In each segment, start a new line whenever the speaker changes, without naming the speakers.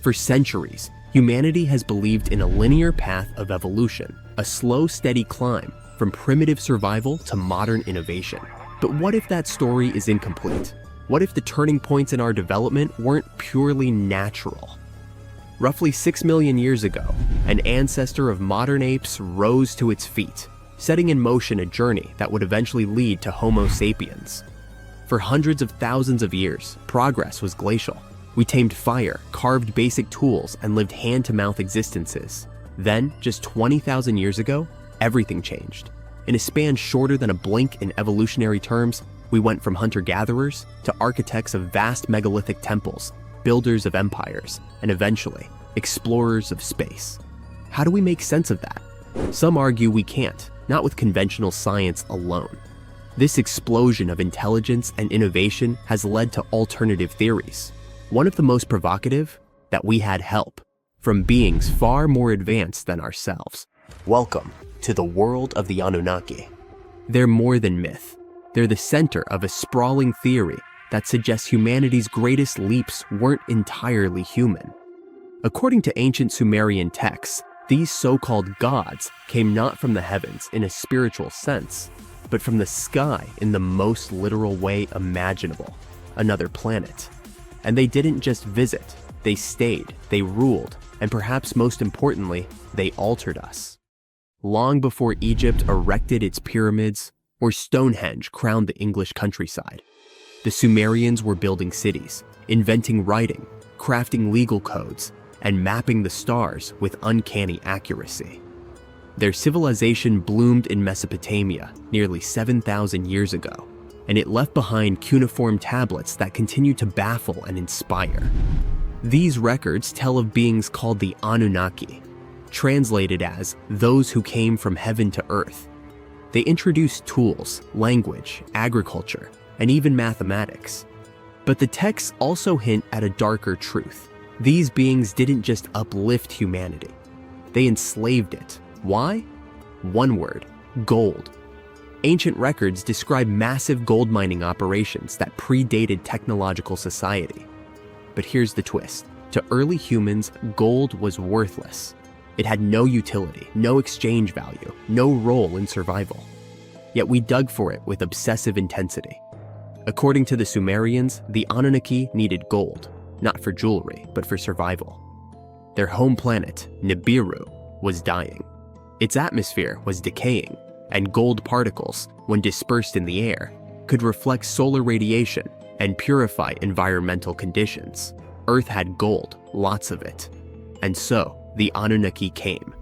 For centuries, humanity has believed in a linear path of evolution, a slow, steady climb from primitive survival to modern innovation. But what if that story is incomplete? What if the turning points in our development weren't purely natural? Roughly 6 million years ago, an ancestor of modern apes rose to its feet, setting in motion a journey that would eventually lead to Homo sapiens. For hundreds of thousands of years, progress was glacial. We tamed fire, carved basic tools, and lived hand-to-mouth existences. Then, just 20,000 years ago, everything changed. In a span shorter than a blink in evolutionary terms, we went from hunter-gatherers to architects of vast megalithic temples, builders of empires, and eventually, explorers of space. How do we make sense of that? Some argue we can't, not with conventional science alone. This explosion of intelligence and innovation has led to alternative theories. One of the most provocative, that we had help from beings far more advanced than ourselves. Welcome to the world of the Anunnaki. They're more than myth. They're the center of a sprawling theory that suggests humanity's greatest leaps weren't entirely human. According to ancient Sumerian texts, these so-called gods came not from the heavens in a spiritual sense, but from the sky in the most literal way imaginable, another planet. And they didn't just visit, they stayed, they ruled, and perhaps most importantly, they altered us. Long before Egypt erected its pyramids, or Stonehenge crowned the English countryside, the Sumerians were building cities, inventing writing, crafting legal codes, and mapping the stars with uncanny accuracy. Their civilization bloomed in Mesopotamia nearly 7,000 years ago, and it left behind cuneiform tablets that continue to baffle and inspire. These records tell of beings called the Anunnaki, translated as those who came from heaven to earth. They introduced tools, language, agriculture, and even mathematics. But the texts also hint at a darker truth. These beings didn't just uplift humanity. They enslaved it. Why? One word: gold. Ancient records describe massive gold mining operations that predated technological society. But here's the twist. To early humans, gold was worthless. It had no utility, no exchange value, no role in survival. Yet we dug for it with obsessive intensity. According to the Sumerians, the Anunnaki needed gold, not for jewelry, but for survival. Their home planet, Nibiru, was dying. Its atmosphere was decaying, and gold particles, when dispersed in the air, could reflect solar radiation and purify environmental conditions. Earth had gold, lots of it. And so, the Anunnaki came.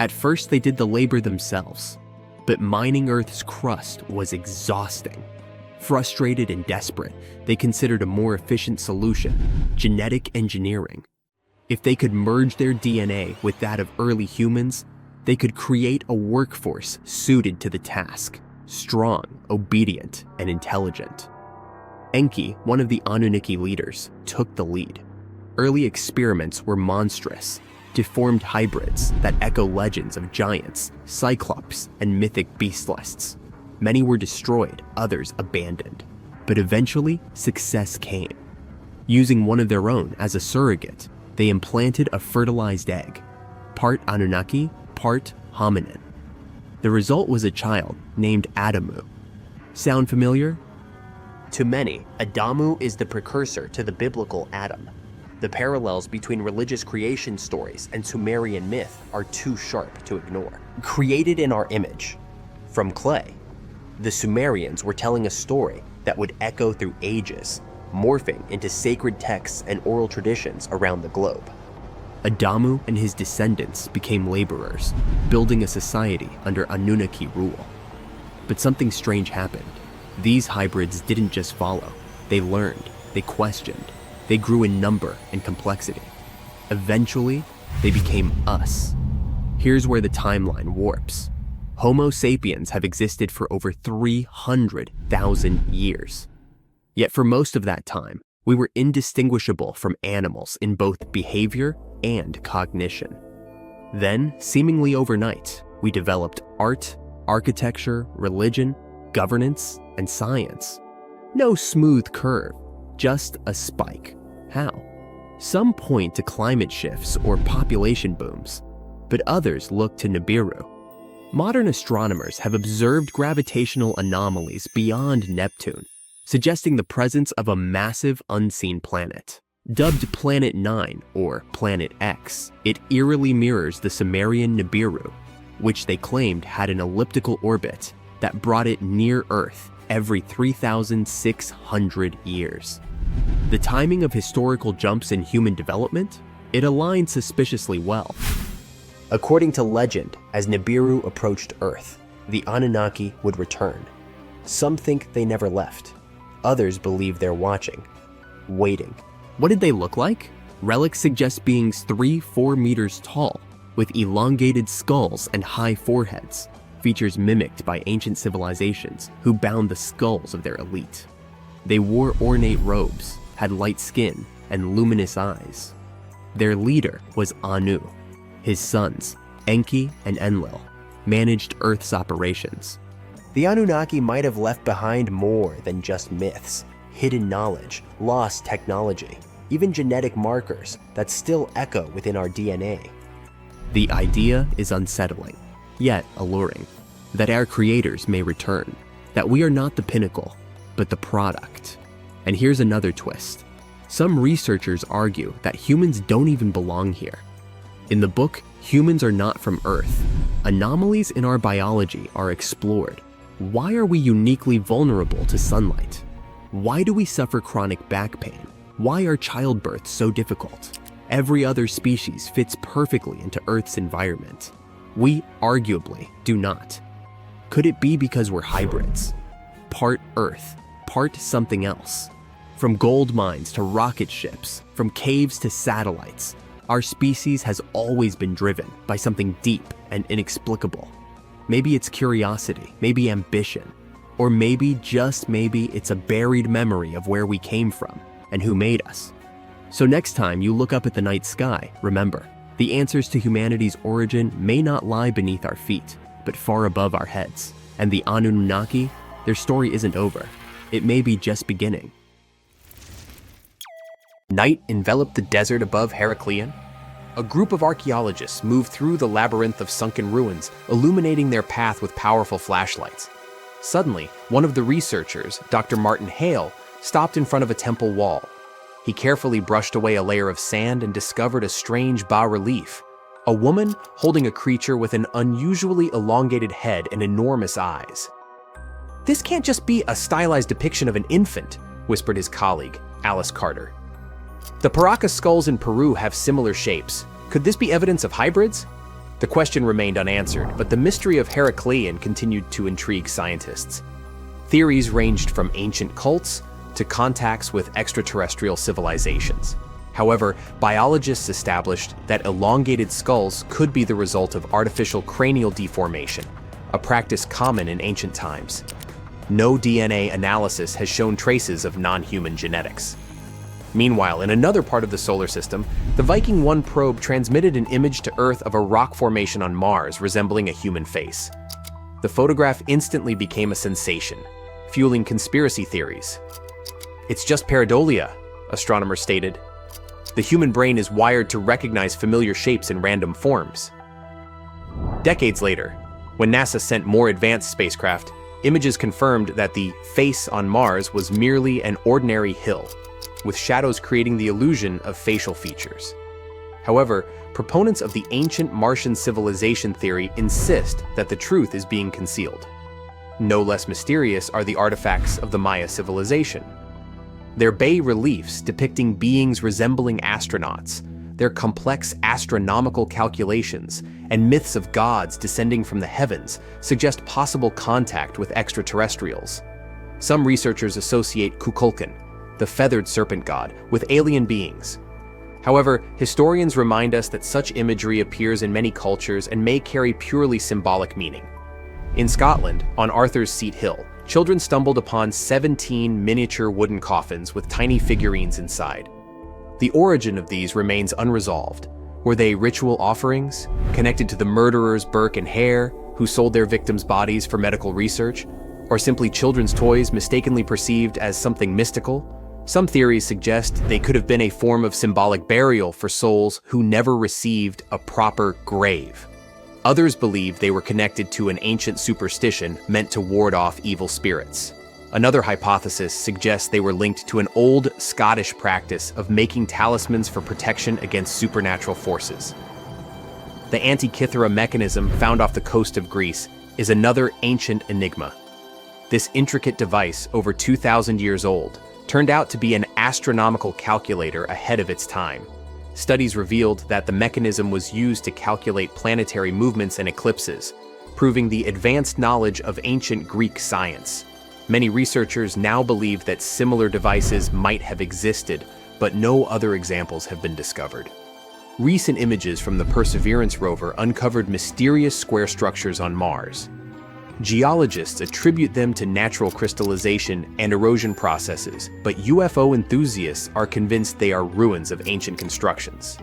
At first, they did the labor themselves, but mining Earth's crust was exhausting. Frustrated and desperate, they considered a more efficient solution: genetic engineering. If they could merge their DNA with that of early humans, they could create a workforce suited to the task, strong, obedient, and intelligent. Enki, one of the Anunnaki leaders, took the lead. Early experiments were monstrous, deformed hybrids that echo legends of giants, cyclops, and mythic beastlists. Many were destroyed, others abandoned. But eventually, success came. Using one of their own as a surrogate, they implanted a fertilized egg, part Anunnaki, part hominin. The result was a child named Adamu. Sound familiar? To many, Adamu is the precursor to the biblical Adam. The parallels between religious creation stories and Sumerian myth are too sharp to ignore. Created in our image, from clay, the Sumerians were telling a story that would echo through ages, morphing into sacred texts and oral traditions around the globe. Adamu and his descendants became laborers, building a society under Anunnaki rule. But something strange happened. These hybrids didn't just follow. They learned, they questioned, they grew in number and complexity. Eventually, they became us. Here's where the timeline warps. Homo sapiens have existed for over 300,000 years. Yet for most of that time, we were indistinguishable from animals in both behavior and cognition. Then, seemingly overnight, we developed art, architecture, religion, governance, and science. No smooth curve, just a spike. How? Some point to climate shifts or population booms, but others look to Nibiru. Modern astronomers have observed gravitational anomalies beyond Neptune, suggesting the presence of a massive unseen planet. Dubbed Planet 9 or Planet X, it eerily mirrors the Sumerian Nibiru, which they claimed had an elliptical orbit that brought it near Earth every 3,600 years. The timing of historical jumps in human development? It aligned suspiciously well. According to legend, as Nibiru approached Earth, the Annunaki would return. Some think they never left. Others believe they're watching, waiting. What did they look like? Relics suggest beings 3-4 meters tall, with elongated skulls and high foreheads, features mimicked by ancient civilizations who bound the skulls of their elite. They wore ornate robes, had light skin, and luminous eyes. Their leader was Anu. His sons, Enki and Enlil, managed Earth's operations. The Anunnaki might have left behind more than just myths, hidden knowledge, lost technology, even genetic markers that still echo within our DNA. The idea is unsettling, yet alluring, that our creators may return, that we are not the pinnacle, but the product. And here's another twist. Some researchers argue that humans don't even belong here. In the book, Humans Are Not From Earth, anomalies in our biology are explored. Why are we uniquely vulnerable to sunlight? Why do we suffer chronic back pain? Why are childbirths so difficult? Every other species fits perfectly into Earth's environment. We arguably do not. Could it be because we're hybrids? Part Earth, part something else. From gold mines to rocket ships, from caves to satellites, our species has always been driven by something deep and inexplicable. Maybe it's curiosity, maybe ambition, or maybe, just maybe, it's a buried memory of where we came from and who made us. So next time you look up at the night sky, remember, the answers to humanity's origin may not lie beneath our feet, but far above our heads. And the Anunnaki, their story isn't over. It may be just beginning. Night enveloped the desert above Heraklion. A group of archaeologists moved through the labyrinth of sunken ruins, illuminating their path with powerful flashlights. Suddenly, one of the researchers, Dr. Martin Hale, stopped in front of a temple wall. He carefully brushed away a layer of sand and discovered a strange bas-relief. A woman holding a creature with an unusually elongated head and enormous eyes. "This can't just be a stylized depiction of an infant," whispered his colleague, Alice Carter. "The Paracas skulls in Peru have similar shapes. Could this be evidence of hybrids?" The question remained unanswered, but the mystery of Heraklion continued to intrigue scientists. Theories ranged from ancient cults to contacts with extraterrestrial civilizations. However, biologists established that elongated skulls could be the result of artificial cranial deformation, a practice common in ancient times. No DNA analysis has shown traces of non-human genetics. Meanwhile, in another part of the solar system, the Viking 1 probe transmitted an image to Earth of a rock formation on Mars resembling a human face. The photograph instantly became a sensation, fueling conspiracy theories. "It's just pareidolia," astronomers stated. "The human brain is wired to recognize familiar shapes in random forms." Decades later, when NASA sent more advanced spacecraft, images confirmed that the face on Mars was merely an ordinary hill, with shadows creating the illusion of facial features. However, proponents of the ancient Martian civilization theory insist that the truth is being concealed. No less mysterious are the artifacts of the Maya civilization. Their bas-reliefs depicting beings resembling astronauts, their complex astronomical calculations, and myths of gods descending from the heavens suggest possible contact with extraterrestrials. Some researchers associate Kukulkan, the feathered serpent god, with alien beings. However, historians remind us that such imagery appears in many cultures and may carry purely symbolic meaning. In Scotland, on Arthur's Seat Hill, children stumbled upon 17 miniature wooden coffins with tiny figurines inside. The origin of these remains unresolved. Were they ritual offerings, connected to the murderers Burke and Hare, who sold their victims' bodies for medical research, or simply children's toys mistakenly perceived as something mystical? Some theories suggest they could have been a form of symbolic burial for souls who never received a proper grave. Others believe they were connected to an ancient superstition meant to ward off evil spirits. Another hypothesis suggests they were linked to an old Scottish practice of making talismans for protection against supernatural forces. The Antikythera mechanism found off the coast of Greece is another ancient enigma. This intricate device, over 2,000 years old, turned out to be an astronomical calculator ahead of its time. Studies revealed that the mechanism was used to calculate planetary movements and eclipses, proving the advanced knowledge of ancient Greek science. Many researchers now believe that similar devices might have existed, but no other examples have been discovered. Recent images from the Perseverance rover uncovered mysterious square structures on Mars. Geologists attribute them to natural crystallization and erosion processes, but UFO enthusiasts are convinced they are ruins of ancient constructions.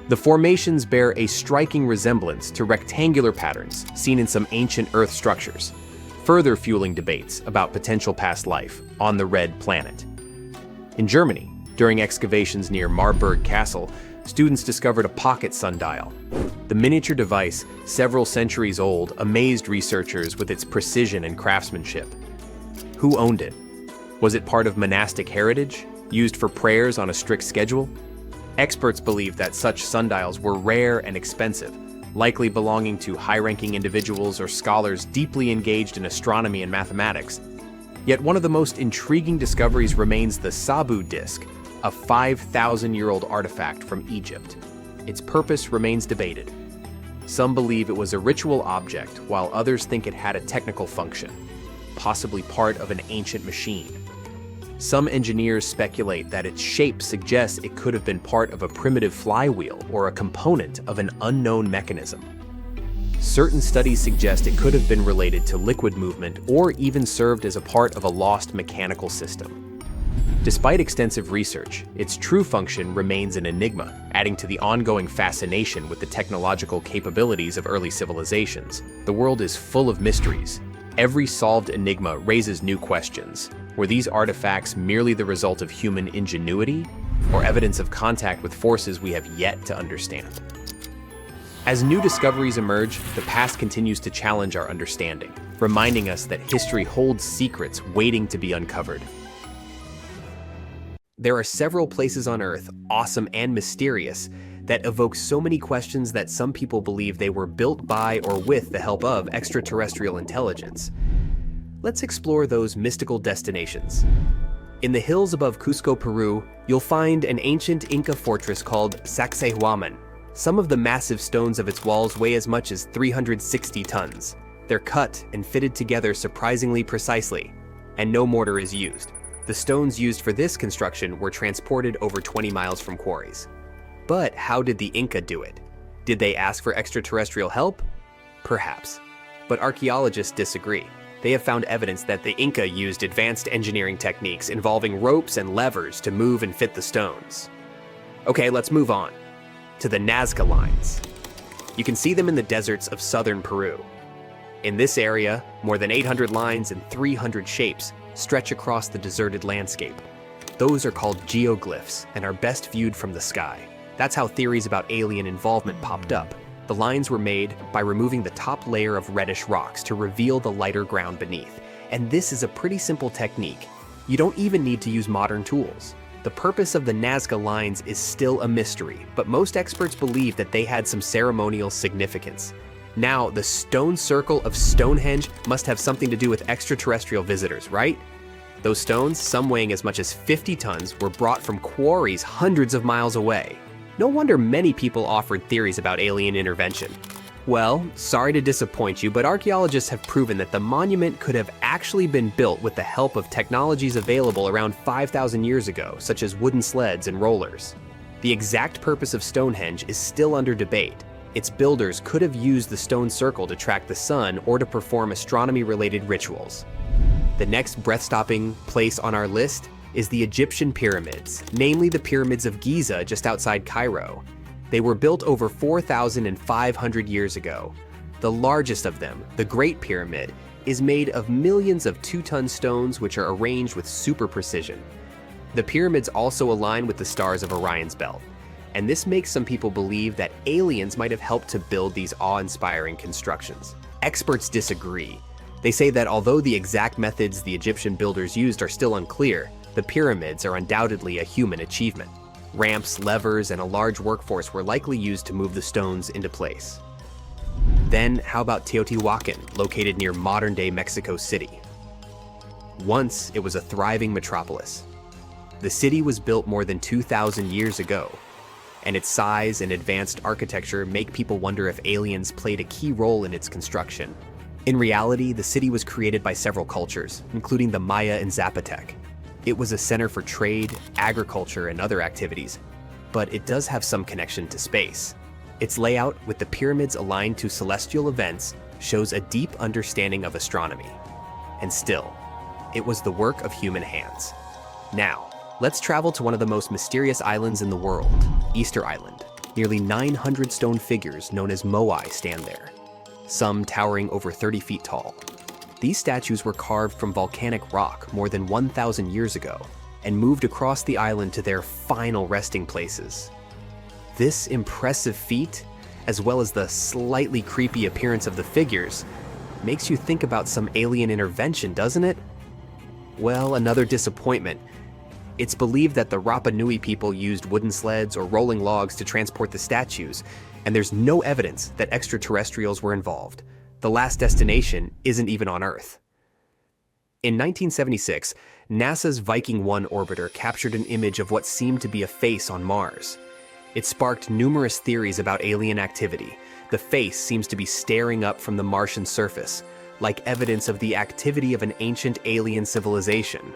The formations bear a striking resemblance to rectangular patterns seen in some ancient Earth structures, further fueling debates about potential past life on the Red Planet. In Germany, during excavations near Marburg Castle, students discovered a pocket sundial. The miniature device, several centuries old, amazed researchers with its precision and craftsmanship. Who owned it? Was it part of monastic heritage, used for prayers on a strict schedule? Experts believe that such sundials were rare and expensive, likely belonging to high-ranking individuals or scholars deeply engaged in astronomy and mathematics. Yet one of the most intriguing discoveries remains the Sabu disk, a 5,000-year-old artifact from Egypt. Its purpose remains debated. Some believe it was a ritual object, while others think it had a technical function, possibly part of an ancient machine. Some engineers speculate that its shape suggests it could have been part of a primitive flywheel or a component of an unknown mechanism. Certain studies suggest it could have been related to liquid movement or even served as a part of a lost mechanical system. Despite extensive research, its true function remains an enigma, adding to the ongoing fascination with the technological capabilities of early civilizations. The world is full of mysteries. Every solved enigma raises new questions. Were these artifacts merely the result of human ingenuity, or evidence of contact with forces we have yet to understand? As new discoveries emerge, the past continues to challenge our understanding, reminding us that history holds secrets waiting to be uncovered. There are several places on Earth, awesome and mysterious, that evoke so many questions that some people believe they were built by or with the help of extraterrestrial intelligence. Let's explore those mystical destinations. In the hills above Cusco, Peru, you'll find an ancient Inca fortress called Sacsayhuaman. Some of the massive stones of its walls weigh as much as 360 tons. They're cut and fitted together surprisingly precisely, and no mortar is used. The stones used for this construction were transported over 20 miles from quarries. But how did the Inca do it? Did they ask for extraterrestrial help? Perhaps. But archaeologists disagree. They have found evidence that the Inca used advanced engineering techniques involving ropes and levers to move and fit the stones. Okay, let's move on to the Nazca lines. You can see them in the deserts of southern Peru. In this area, more than 800 lines and 300 shapes stretch across the deserted landscape. Those are called geoglyphs and are best viewed from the sky. That's how theories about alien involvement popped up. The lines were made by removing the top layer of reddish rocks to reveal the lighter ground beneath. And this is a pretty simple technique. You don't even need to use modern tools. The purpose of the Nazca lines is still a mystery, but most experts believe that they had some ceremonial significance. Now, the stone circle of Stonehenge must have something to do with extraterrestrial visitors, right? Those stones, some weighing as much as 50 tons, were brought from quarries hundreds of miles away. No wonder many people offered theories about alien intervention. Well, sorry to disappoint you, but archaeologists have proven that the monument could have actually been built with the help of technologies available around 5,000 years ago, such as wooden sleds and rollers. The exact purpose of Stonehenge is still under debate. Its builders could have used the stone circle to track the sun or to perform astronomy-related rituals. The next breath-stopping place on our list is the Egyptian pyramids, namely the pyramids of Giza just outside Cairo. They were built over 4,500 years ago. The largest of them, the Great Pyramid, is made of millions of 2-ton stones which are arranged with super precision. The pyramids also align with the stars of Orion's belt, and this makes some people believe that aliens might have helped to build these awe-inspiring constructions. Experts disagree. They say that although the exact methods the Egyptian builders used are still unclear, the pyramids are undoubtedly a human achievement. Ramps, levers, and a large workforce were likely used to move the stones into place. Then, how about Teotihuacan, located near modern-day Mexico City? Once, it was a thriving metropolis. The city was built more than 2,000 years ago, and its size and advanced architecture make people wonder if aliens played a key role in its construction. In reality, the city was created by several cultures, including the Maya and Zapotec. It was a center for trade, agriculture, and other activities, but it does have some connection to space. Its layout, with the pyramids aligned to celestial events, shows a deep understanding of astronomy. And still, it was the work of human hands. Now, let's travel to one of the most mysterious islands in the world, Easter Island. Nearly 900 stone figures known as moai stand there, some towering over 30 feet tall. These statues were carved from volcanic rock more than 1,000 years ago and moved across the island to their final resting places. This impressive feat, as well as the slightly creepy appearance of the figures, makes you think about some alien intervention, doesn't it? Well, another disappointment. It's believed that the Rapa Nui people used wooden sleds or rolling logs to transport the statues, and there's no evidence that extraterrestrials were involved. The last destination isn't even on Earth. In 1976, NASA's Viking 1 orbiter captured an image of what seemed to be a face on Mars. It sparked numerous theories about alien activity. The face seems to be staring up from the Martian surface, like evidence of the activity of an ancient alien civilization.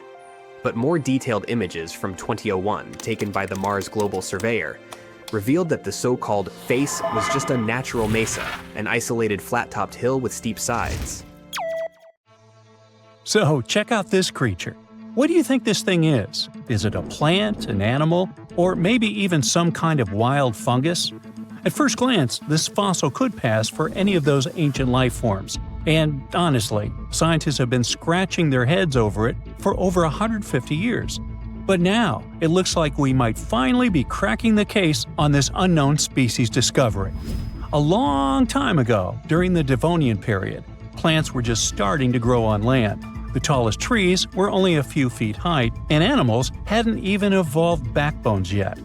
But more detailed images from 2001, taken by the Mars Global Surveyor, revealed that the so-called face was just a natural mesa, an isolated flat-topped hill with steep sides.
So, check out this creature. What do you think this thing is? Is it a plant, an animal, or maybe even some kind of wild fungus? At first glance, this fossil could pass for any of those ancient life forms. And honestly, scientists have been scratching their heads over it for over 150 years. But now, it looks like we might finally be cracking the case on this unknown species discovery. A long time ago, during the Devonian period, plants were just starting to grow on land. The tallest trees were only a few feet high, and animals hadn't even evolved backbones yet.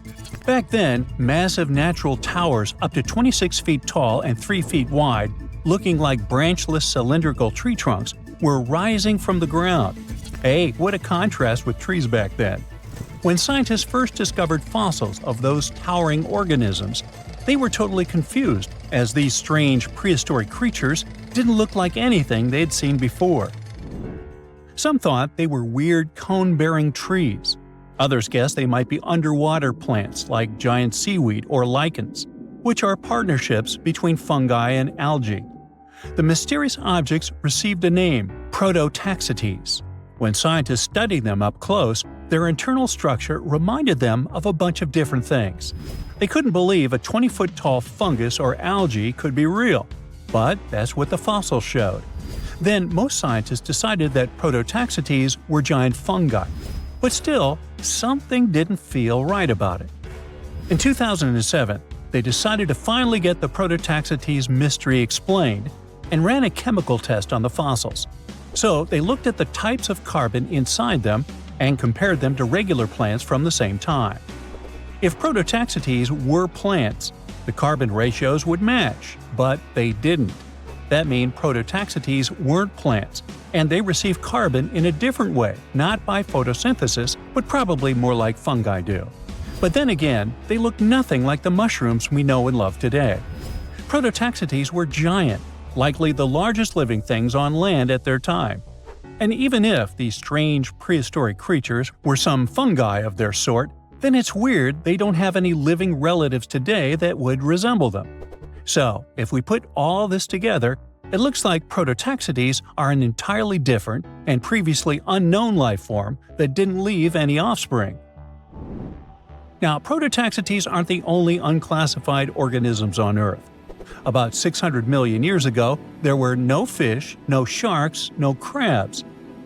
Back then, massive natural towers up to 26 feet tall and 3 feet wide, looking like branchless cylindrical tree trunks, were rising from the ground. Hey, what a contrast with trees back then. When scientists first discovered fossils of those towering organisms, they were totally confused, as these strange prehistoric creatures didn't look like anything they'd seen before. Some thought they were weird cone-bearing trees. Others guessed they might be underwater plants like giant seaweed or lichens, which are partnerships between fungi and algae. The mysterious objects received a name, Prototaxites. When scientists studied them up close, their internal structure reminded them of a bunch of different things. They couldn't believe a 20-foot-tall fungus or algae could be real, but that's what the fossils showed. Then most scientists decided that Prototaxites were giant fungi. But still, something didn't feel right about it. In 2007, they decided to finally get the Prototaxites mystery explained and ran a chemical test on the fossils. So they looked at the types of carbon inside them and compared them to regular plants from the same time. If Prototaxites were plants, the carbon ratios would match, but they didn't. That means Prototaxites weren't plants, and they received carbon in a different way, not by photosynthesis, but probably more like fungi do. But then again, they looked nothing like the mushrooms we know and love today. Prototaxites were giant, likely the largest living things on land at their time. And even if these strange prehistoric creatures were some fungi of their sort, then it's weird they don't have any living relatives today that would resemble them. So, if we put all this together, it looks like Prototaxites are an entirely different and previously unknown life form that didn't leave any offspring. Now, Prototaxites aren't the only unclassified organisms on Earth. About 600 million years ago, there were no fish, no sharks, no crabs.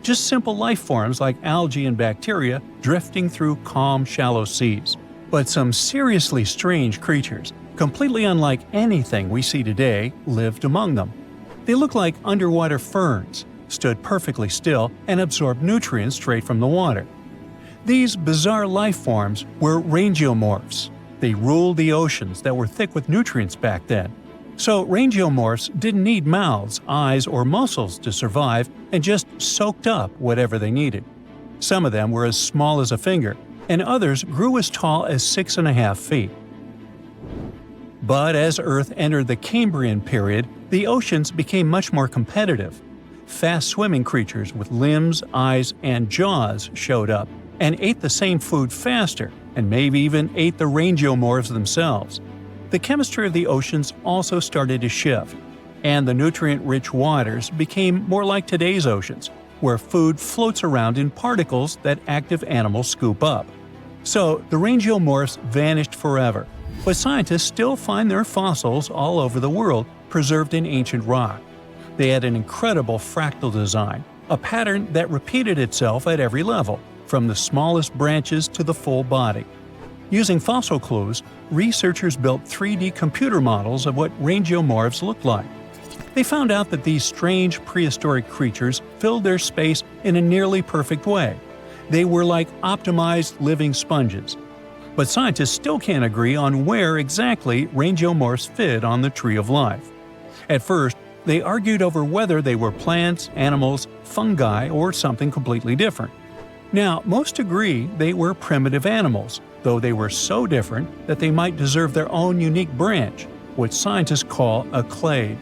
just simple life forms like algae and bacteria drifting through calm, shallow seas. But some seriously strange creatures, completely unlike anything we see today, lived among them. They looked like underwater ferns, stood perfectly still, and absorbed nutrients straight from the water. These bizarre life forms were rangeomorphs. They ruled the oceans that were thick with nutrients back then. So rangeomorphs didn't need mouths, eyes, or muscles to survive and just soaked up whatever they needed. Some of them were as small as a finger, and others grew as tall as 6.5 feet. But as Earth entered the Cambrian period, the oceans became much more competitive. Fast-swimming creatures with limbs, eyes, and jaws showed up and ate the same food faster, and maybe even ate the rangeomorphs themselves. The chemistry of the oceans also started to shift, and the nutrient-rich waters became more like today's oceans, where food floats around in particles that active animals scoop up. So the rangeomorphs vanished forever, but scientists still find their fossils all over the world, preserved in ancient rock. They had an incredible fractal design, a pattern that repeated itself at every level, from the smallest branches to the full body. Using fossil clues, researchers built 3D computer models of what rangeomorphs looked like. They found out that these strange prehistoric creatures filled their space in a nearly perfect way. They were like optimized living sponges. But scientists still can't agree on where exactly rangeomorphs fit on the tree of life. At first, they argued over whether they were plants, animals, fungi, or something completely different. Now, most agree they were primitive animals, though they were so different that they might deserve their own unique branch, what scientists call a clade.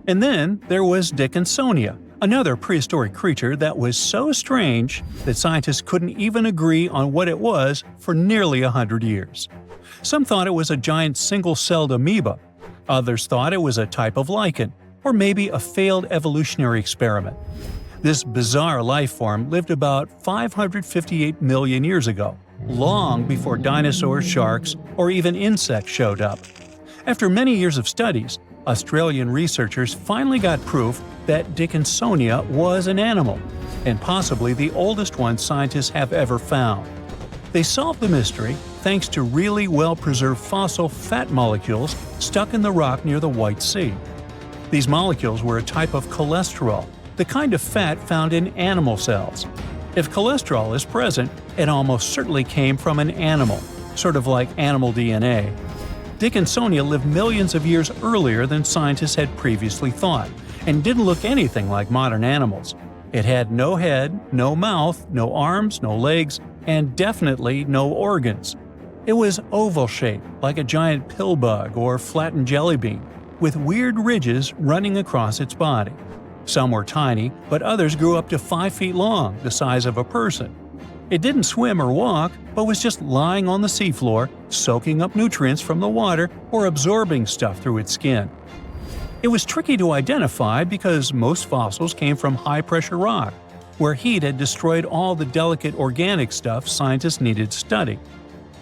And then there was Dickinsonia, another prehistoric creature that was so strange that scientists couldn't even agree on what it was for nearly 100 years. Some thought it was a giant single-celled amoeba. Others thought it was a type of lichen, or maybe a failed evolutionary experiment. This bizarre life form lived about 558 million years ago, long before dinosaurs, sharks, or even insects showed up. After many years of studies, Australian researchers finally got proof that Dickinsonia was an animal, and possibly the oldest one scientists have ever found. They solved the mystery thanks to really well-preserved fossil fat molecules stuck in the rock near the White Sea. These molecules were a type of cholesterol, the kind of fat found in animal cells. If cholesterol is present, it almost certainly came from an animal, sort of like animal DNA. Dickinsonia lived millions of years earlier than scientists had previously thought, and didn't look anything like modern animals. It had no head, no mouth, no arms, no legs, and definitely no organs. It was oval-shaped, like a giant pill bug or flattened jelly bean, with weird ridges running across its body. Some were tiny, but others grew up to 5 feet long, the size of a person. It didn't swim or walk, but was just lying on the seafloor, soaking up nutrients from the water or absorbing stuff through its skin. It was tricky to identify because most fossils came from high-pressure rock, where heat had destroyed all the delicate organic stuff scientists needed to study.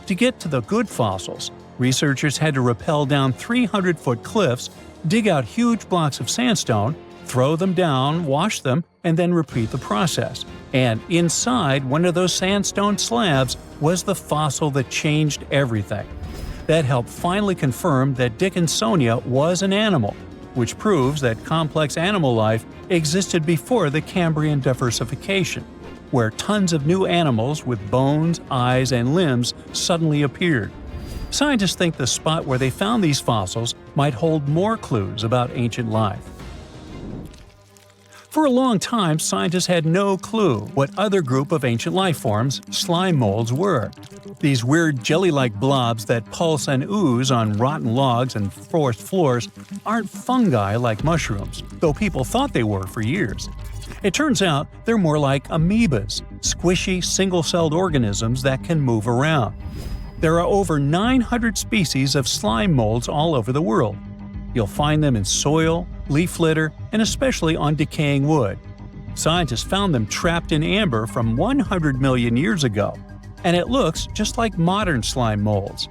To get to the good fossils, researchers had to rappel down 300-foot cliffs, dig out huge blocks of sandstone, throw them down, wash them, and then repeat the process. And inside one of those sandstone slabs was the fossil that changed everything. That helped finally confirm that Dickinsonia was an animal, which proves that complex animal life existed before the Cambrian diversification, where tons of new animals with bones, eyes, and limbs suddenly appeared. Scientists think the spot where they found these fossils might hold more clues about ancient life. For a long time, scientists had no clue what other group of ancient life forms slime molds were. These weird jelly-like blobs that pulse and ooze on rotten logs and forest floors aren't fungi like mushrooms, though people thought they were for years. It turns out they're more like amoebas, squishy, single-celled organisms that can move around. There are over 900 species of slime molds all over the world. You'll find them in soil, leaf litter, and especially on decaying wood. Scientists found them trapped in amber from 100 million years ago, and it looks just like modern slime molds.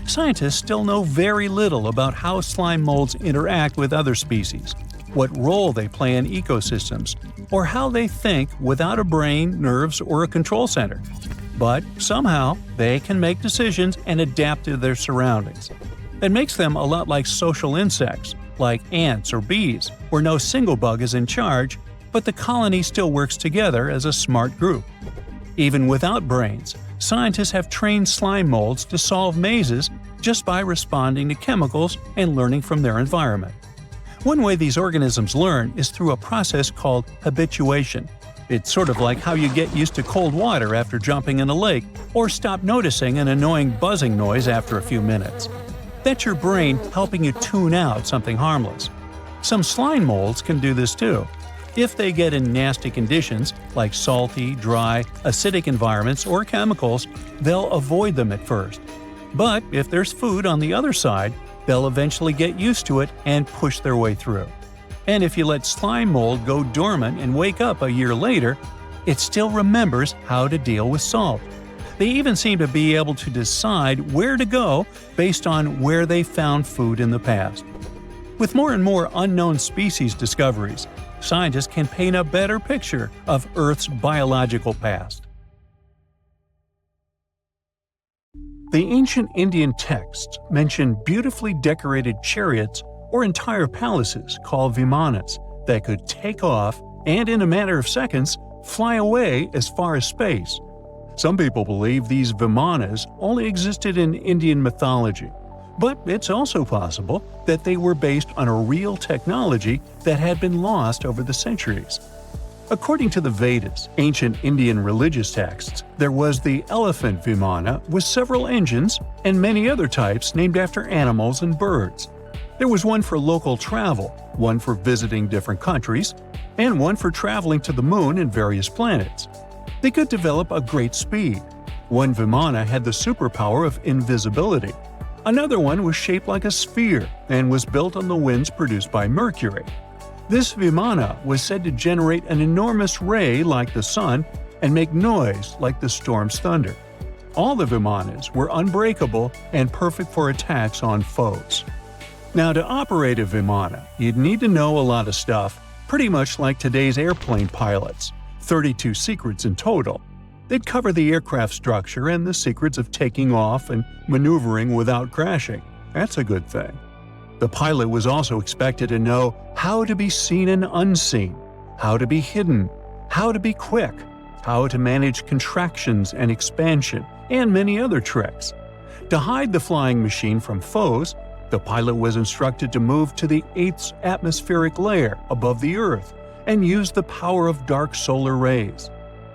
Scientists still know very little about how slime molds interact with other species. what role they play in ecosystems, or how they think without a brain, nerves, or a control center. But somehow, they can make decisions and adapt to their surroundings. It makes them a lot like social insects, like ants or bees, where no single bug is in charge, but the colony still works together as a smart group. Even without brains, scientists have trained slime molds to solve mazes just by responding to chemicals and learning from their environment. One way these organisms learn is through a process called habituation. It's sort of like how you get used to cold water after jumping in a lake, or stop noticing an annoying buzzing noise after a few minutes. That's your brain helping you tune out something harmless. Some slime molds can do this too. If they get in nasty conditions, like salty, dry, acidic environments or chemicals, they'll avoid them at first. But if there's food on the other side, they'll eventually get used to it and push their way through. And if you let slime mold go dormant and wake up a year later, it still remembers how to deal with salt. They even seem to be able to decide where to go based on where they found food in the past. With more and more unknown species discoveries, scientists can paint a better picture of Earth's biological past. The ancient Indian texts mention beautifully decorated chariots or entire palaces called vimanas that could take off and, in a matter of seconds, fly away as far as space. Some people believe these vimanas only existed in Indian mythology, but it's also possible that they were based on a real technology that had been lost over the centuries. According to the Vedas, ancient Indian religious texts, there was the elephant vimana with several engines and many other types named after animals and birds. There was one for local travel, one for visiting different countries, and one for traveling to the moon and various planets. They could develop a great speed. One vimana had the superpower of invisibility. Another one was shaped like a sphere and was built on the winds produced by Mercury. This vimana was said to generate an enormous ray like the sun and make noise like the storm's thunder. All the vimanas were unbreakable and perfect for attacks on foes. Now, to operate a vimana, you'd need to know a lot of stuff, pretty much like today's airplane pilots, 32 secrets in total. They'd cover the aircraft structure and the secrets of taking off and maneuvering without crashing. That's a good thing. The pilot was also expected to know how to be seen and unseen, how to be hidden, how to be quick, how to manage contractions and expansion, and many other tricks. To hide the flying machine from foes, the pilot was instructed to move to the 8th atmospheric layer above the Earth and use the power of dark solar rays.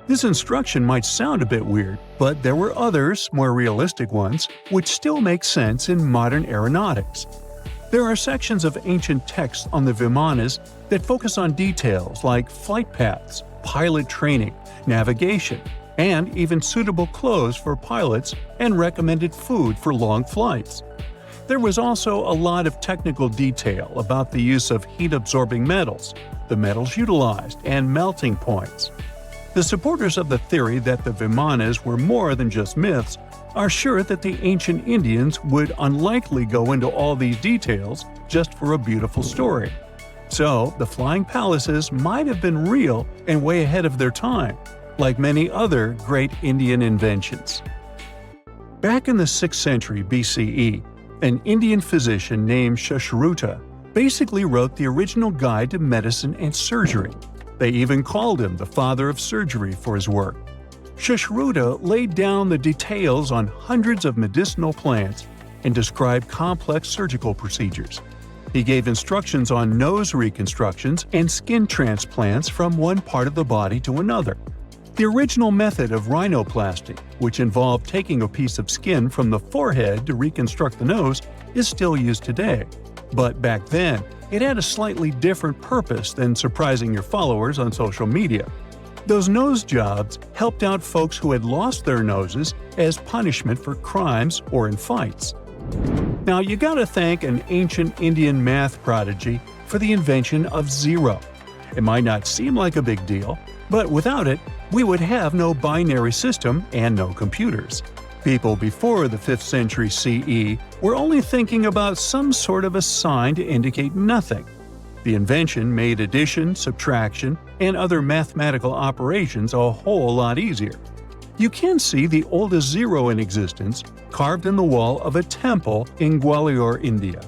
This instruction might sound a bit weird, but there were others, more realistic ones, which still make sense in modern aeronautics. There are sections of ancient texts on the vimanas that focus on details like flight paths, pilot training, navigation, and even suitable clothes for pilots and recommended food for long flights. There was also a lot of technical detail about the use of heat-absorbing metals, the metals utilized, and melting points. The supporters of the theory that the vimanas were more than just myths are sure that the ancient Indians would unlikely go into all these details just for a beautiful story. So, the flying palaces might have been real and way ahead of their time, like many other great Indian inventions. Back in the 6th century BCE, an Indian physician named Sushruta basically wrote the original guide to medicine and surgery. They even called him the father of surgery for his work. Sushruta laid down the details on hundreds of medicinal plants and described complex surgical procedures. He gave instructions on nose reconstructions and skin transplants from one part of the body to another. The original method of rhinoplasty, which involved taking a piece of skin from the forehead to reconstruct the nose, is still used today. But back then, it had a slightly different purpose than surprising your followers on social media. Those nose jobs helped out folks who had lost their noses as punishment for crimes or in fights. Now, you gotta thank an ancient Indian math prodigy for the invention of zero. It might not seem like a big deal, but without it, we would have no binary system and no computers. People before the 5th century CE were only thinking about some sort of a sign to indicate nothing. The invention made addition, subtraction, and other mathematical operations a whole lot easier. You can see the oldest zero in existence carved in the wall of a temple in Gwalior, India.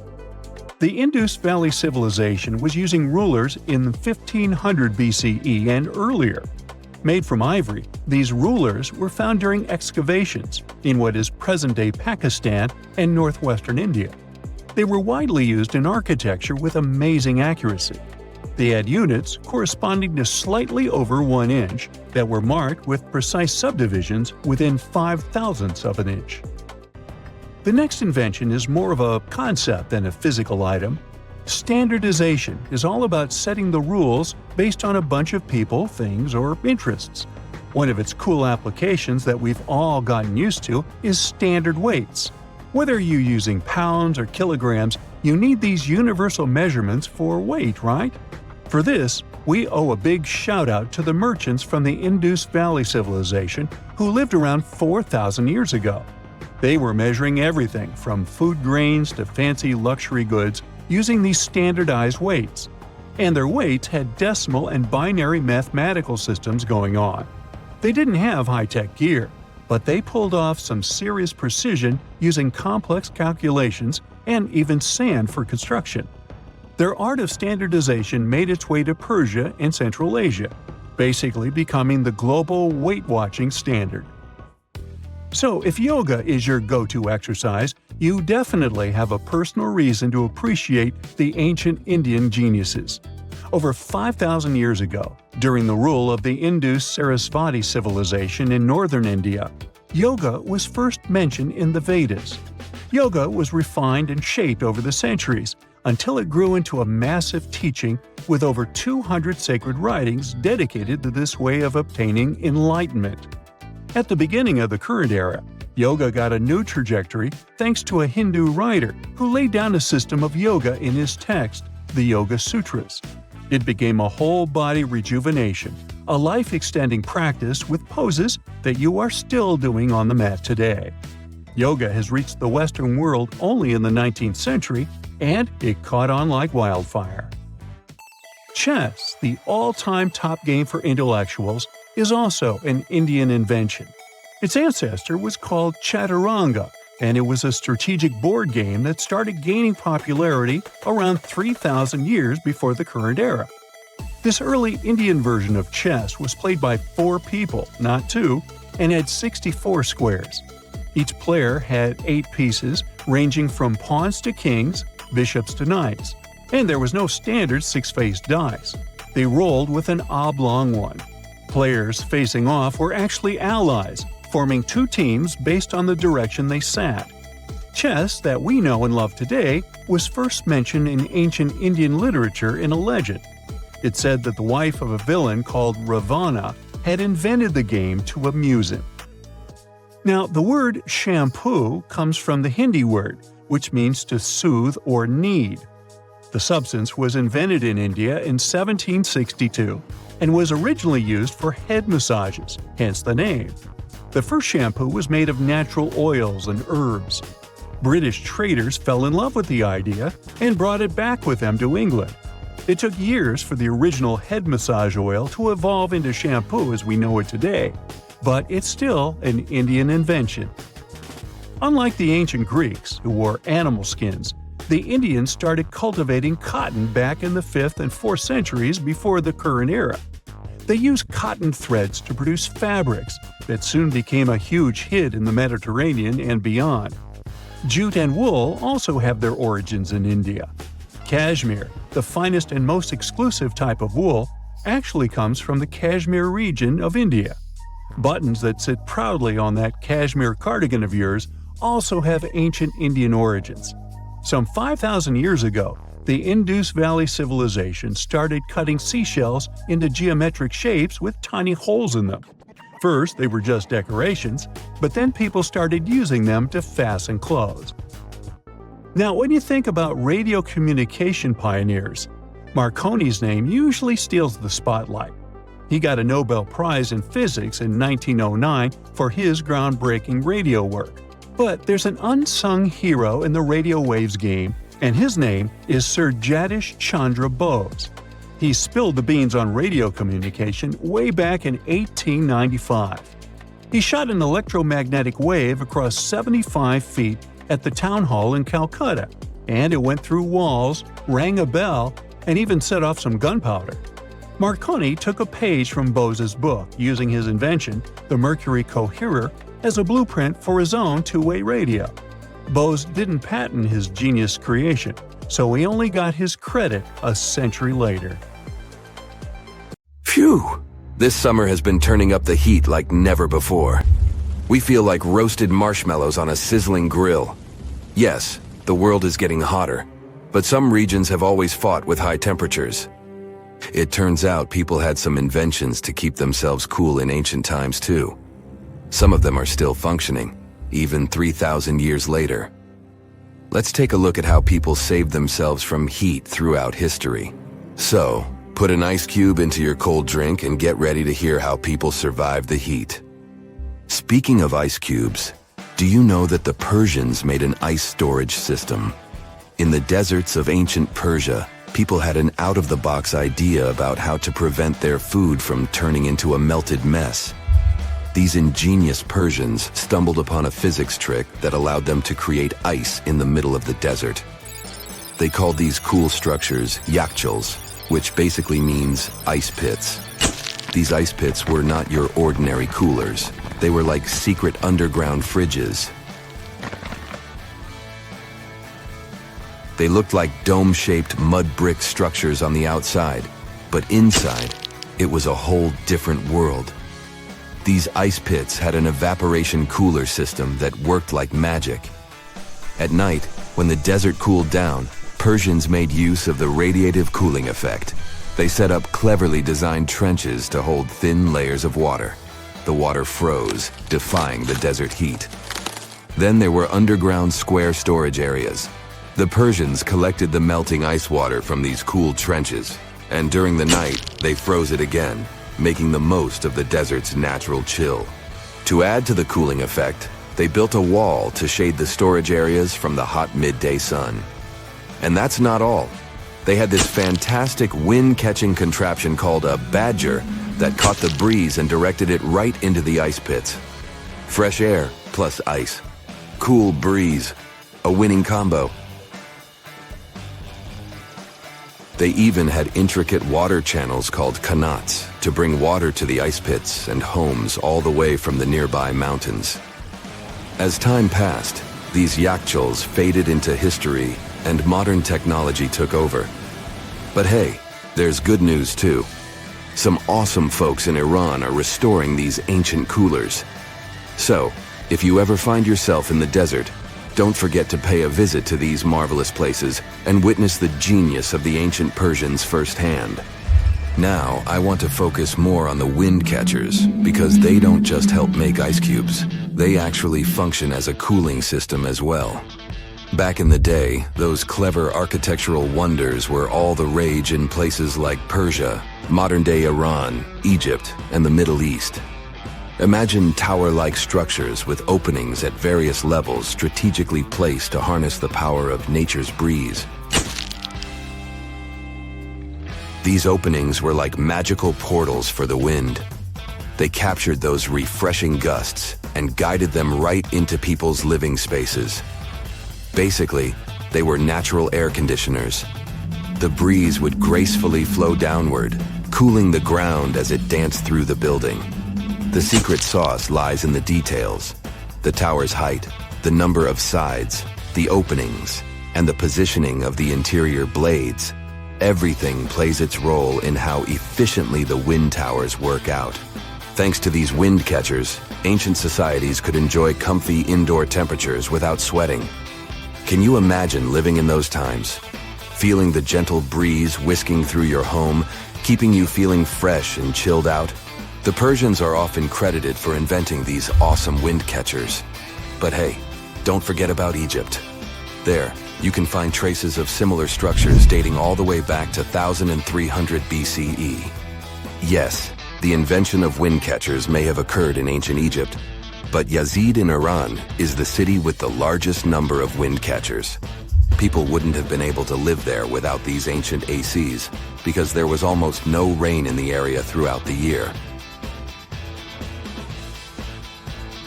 The Indus Valley Civilization was using rulers in 1500 BCE and earlier. Made from ivory, these rulers were found during excavations in what is present-day Pakistan and northwestern India. They were widely used in architecture with amazing accuracy. They had units corresponding to slightly over 1 inch that were marked with precise subdivisions within 5/1000ths of an inch. The next invention is more of a concept than a physical item. Standardization is all about setting the rules based on a bunch of people, things, or interests. One of its cool applications that we've all gotten used to is standard weights. Whether you're using pounds or kilograms, you need these universal measurements for weight, right? For this, we owe a big shout-out to the merchants from the Indus Valley Civilization who lived around 4,000 years ago. They were measuring everything from food grains to fancy luxury goods using these standardized weights. And their weights had decimal and binary mathematical systems going on. They didn't have high-tech gear, but they pulled off some serious precision using complex calculations and even sand for construction. Their art of standardization made its way to Persia and Central Asia, basically becoming the global weight-watching standard. So, if yoga is your go-to exercise, you definitely have a personal reason to appreciate the ancient Indian geniuses. Over 5,000 years ago, during the rule of the Indus Sarasvati civilization in northern India, yoga was first mentioned in the Vedas. Yoga was refined and shaped over the centuries until it grew into a massive teaching with over 200 sacred writings dedicated to this way of obtaining enlightenment. At the beginning of the current era, yoga got a new trajectory thanks to a Hindu writer who laid down a system of yoga in his text, the Yoga Sutras. It became a whole-body rejuvenation, a life-extending practice with poses that you are still doing on the mat today. Yoga has reached the Western world only in the 19th century, and it caught on like wildfire. Chess, the all-time top game for intellectuals, is also an Indian invention. Its ancestor was called Chaturanga, and it was a strategic board game that started gaining popularity around 3,000 years before the current era. This early Indian version of chess was played by 4 people, not 2, and had 64 squares. Each player had 8 pieces, ranging from pawns to kings, bishops to knights, and there was no standard 6-faced dice. They rolled with an oblong one. Players facing off were actually allies, forming 2 teams based on the direction they sat. Chess, that we know and love today, was first mentioned in ancient Indian literature in a legend. It said that the wife of a villain called Ravana had invented the game to amuse him. Now, the word shampoo comes from the Hindi word, which means to soothe or knead. The substance was invented in India in 1762 and was originally used for head massages, hence the name. The first shampoo was made of natural oils and herbs. British traders fell in love with the idea and brought it back with them to England. It took years for the original head massage oil to evolve into shampoo as we know it today, but it's still an Indian invention. Unlike the ancient Greeks, who wore animal skins, the Indians started cultivating cotton back in the 5th and 4th centuries before the current era. They used cotton threads to produce fabrics that soon became a huge hit in the Mediterranean and beyond. Jute and wool also have their origins in India. Cashmere, the finest and most exclusive type of wool, actually comes from the Kashmir region of India. Buttons that sit proudly on that cashmere cardigan of yours also have ancient Indian origins. Some 5,000 years ago, the Indus Valley Civilization started cutting seashells into geometric shapes with tiny holes in them. First, they were just decorations, but then people started using them to fasten clothes. Now, when you think about radio communication pioneers, Marconi's name usually steals the spotlight. He got a Nobel Prize in Physics in 1909 for his groundbreaking radio work. But there's an unsung hero in the radio waves game and his name is Sir Jagdish Chandra Bose. He spilled the beans on radio communication way back in 1895. He shot an electromagnetic wave across 75 feet at the town hall in Calcutta, and it went through walls, rang a bell, and even set off some gunpowder. Marconi took a page from Bose's book, using his invention, the Mercury Coherer, as a blueprint for his own two-way radio. Bose didn't patent his genius creation, so he only got his credit a century later.
Phew! This summer has been turning up the heat like never before. We feel like roasted marshmallows on a sizzling grill. Yes, the world is getting hotter, but some regions have always fought with high temperatures. It turns out people had some inventions to keep themselves cool in ancient times too. Some of them are still functioning, even 3,000 years later. Let's take a look at how people saved themselves from heat throughout history. So, put an ice cube into your cold drink and get ready to hear how people survived the heat. Speaking of ice cubes, do you know that the Persians made an ice storage system? In the deserts of ancient Persia, people had an out-of-the-box idea about how to prevent their food from turning into a melted mess. These ingenious Persians stumbled upon a physics trick that allowed them to create ice in the middle of the desert. They called these cool structures yakhchals, which basically means ice pits. These ice pits were not your ordinary coolers. They were like secret underground fridges. They looked like dome-shaped mud brick structures on the outside, but inside, it was a whole different world. These ice pits had an evaporation cooler system that worked like magic. At night, when the desert cooled down, Persians made use of the radiative cooling effect. They set up cleverly designed trenches to hold thin layers of water. The water froze, defying the desert heat. Then there were underground square storage areas. The Persians collected the melting ice water from these cool trenches, and during the night, they froze it again, making the most of the desert's natural chill. To add to the cooling effect, they built a wall to shade the storage areas from the hot midday sun. And that's not all. They had this fantastic wind-catching contraption called a badger that caught the breeze and directed it right into the ice pits. Fresh air plus ice. Cool breeze. A winning combo. They even had intricate water channels called qanats to bring water to the ice pits and homes all the way from the nearby mountains. As time passed, these yakhchals faded into history and modern technology took over. But hey, there's good news too. Some awesome folks in Iran are restoring these ancient coolers. So, if you ever find yourself in the desert, don't forget to pay a visit to these marvelous places and witness the genius of the ancient Persians firsthand. Now, I want to focus more on the wind catchers because they don't just help make ice cubes. They actually function as a cooling system as well. Back in the day, those clever architectural wonders were all the rage in places like Persia, modern-day Iran, Egypt, and the Middle East. Imagine tower-like structures with openings at various levels strategically placed to harness the power of nature's breeze. These openings were like magical portals for the wind. They captured those refreshing gusts and guided them right into people's living spaces. Basically, they were natural air conditioners. The breeze would gracefully flow downward, cooling the ground as it danced through the building. The secret sauce lies in the details. The tower's height, the number of sides, the openings, and the positioning of the interior blades. Everything plays its role in how efficiently the wind towers work out. Thanks to these wind catchers, ancient societies could enjoy comfy indoor temperatures without sweating. Can you imagine living in those times? Feeling the gentle breeze whisking through your home, keeping you feeling fresh and chilled out? The Persians are often credited for inventing these awesome wind catchers. But hey, don't forget about Egypt. There, you can find traces of similar structures dating all the way back to 1300 BCE. Yes, the invention of wind catchers may have occurred in ancient Egypt, but Yazid in Iran is the city with the largest number of wind catchers. People wouldn't have been able to live there without these ancient ACs because there was almost no rain in the area throughout the year.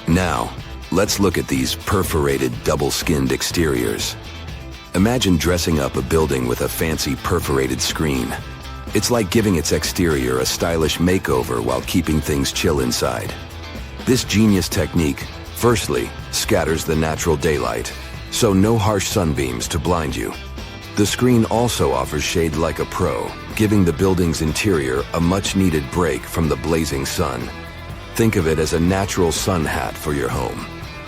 Now, let's look at these perforated double-skinned exteriors. Imagine dressing up a building with a fancy perforated screen. It's like giving its exterior a stylish makeover while keeping things chill inside. This genius technique, firstly, scatters the natural daylight, so no harsh sunbeams to blind you. The screen also offers shade like a pro, giving the building's interior a much-needed break from the blazing sun. Think of it as a natural sun hat for your home.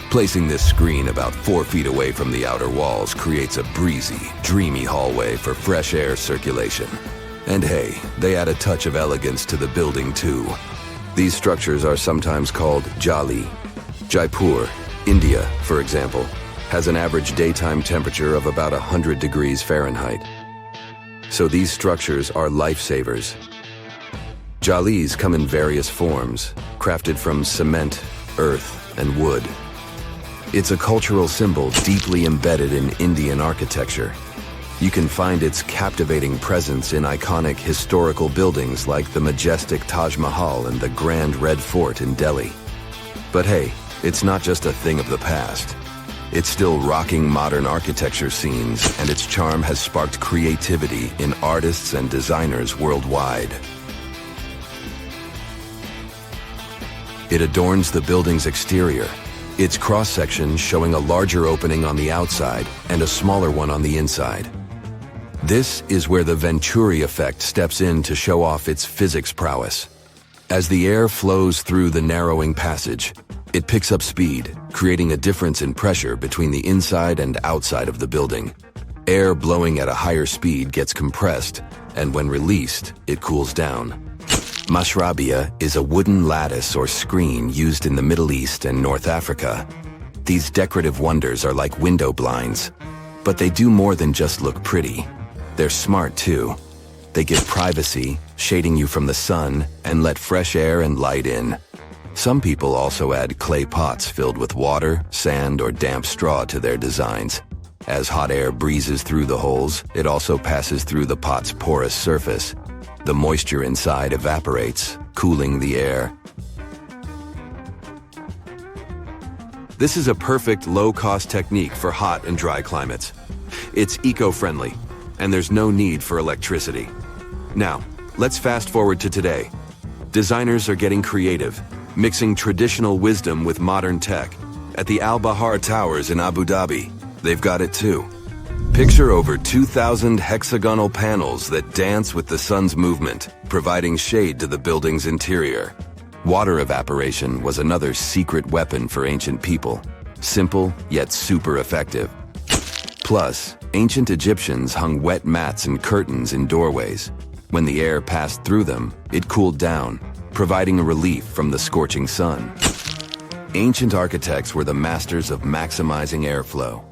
Placing this screen about 4 feet away from the outer walls creates a breezy, dreamy hallway for fresh air circulation. And hey, they add a touch of elegance to the building too. These structures are sometimes called jali. Jaipur, India, for example, has an average daytime temperature of about 100 degrees Fahrenheit. So these structures are lifesavers. Jalis come in various forms, crafted from cement, earth, and wood. It's a cultural symbol deeply embedded in Indian architecture. You can find its captivating presence in iconic historical buildings like the majestic Taj Mahal and the Grand Red Fort in Delhi. But hey, it's not just a thing of the past. It's still rocking modern architecture scenes, and its charm has sparked creativity in artists and designers worldwide. It adorns the building's exterior, its cross-section showing a larger opening on the outside and a smaller one on the inside. This is where the Venturi effect steps in to show off its physics prowess. As the air flows through the narrowing passage, it picks up speed, creating a difference in pressure between the inside and outside of the building. Air blowing at a higher speed gets compressed, and when released, it cools down. Mashrabia is a wooden lattice or screen used in the Middle East and North Africa. These decorative wonders are like window blinds, but they do more than just look pretty. They're smart too. They give privacy, shading you from the sun, and let fresh air and light in. Some people also add clay pots filled with water, sand, or damp straw to their designs. As hot air breezes through the holes, it also passes through the pot's porous surface. The moisture inside evaporates, cooling the air. This is a perfect low-cost technique for hot and dry climates. It's eco-friendly, and there's no need for electricity. Now, let's fast forward to today. Designers are getting creative, mixing traditional wisdom with modern tech. At the Al Bahar Towers in Abu Dhabi, they've got it too. Picture over 2,000 hexagonal panels that dance with the sun's movement, providing shade to the building's interior. Water evaporation was another secret weapon for ancient people. Simple, yet super effective. Plus, ancient Egyptians hung wet mats and curtains in doorways. When the air passed through them, it cooled down, providing a relief from the scorching sun. Ancient architects were the masters of maximizing airflow.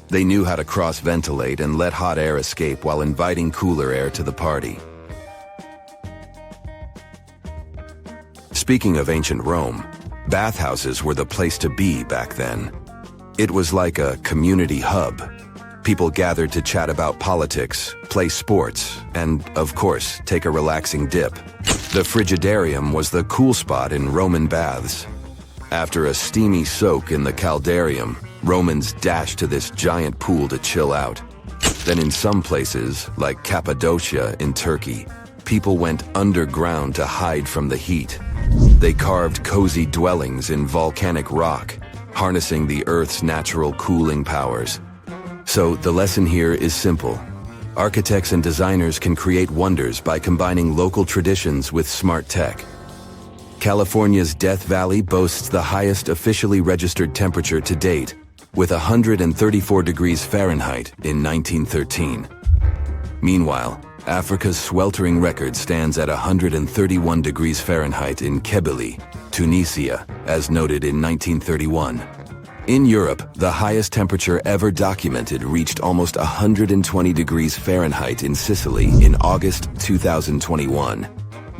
They knew how to cross-ventilate and let hot air escape while inviting cooler air to the party. Speaking of ancient Rome, bathhouses were the place to be back then. It was like a community hub. People gathered to chat about politics, play sports, and, of course, take a relaxing dip. The frigidarium was the cool spot in Roman baths. After a steamy soak in the caldarium, Romans dashed to this giant pool to chill out. Then in some places, like Cappadocia in Turkey, people went underground to hide from the heat. They carved cozy dwellings in volcanic rock, harnessing the Earth's natural cooling powers. So the lesson here is simple. Architects and designers can create wonders by combining local traditions with smart tech. California's Death Valley boasts the highest officially registered temperature to date, with 134 degrees Fahrenheit in 1913. Meanwhile, Africa's sweltering record stands at 131 degrees Fahrenheit in Kebili, Tunisia, as noted in 1931. In Europe, the highest temperature ever documented reached almost 120 degrees Fahrenheit in Sicily in August 2021.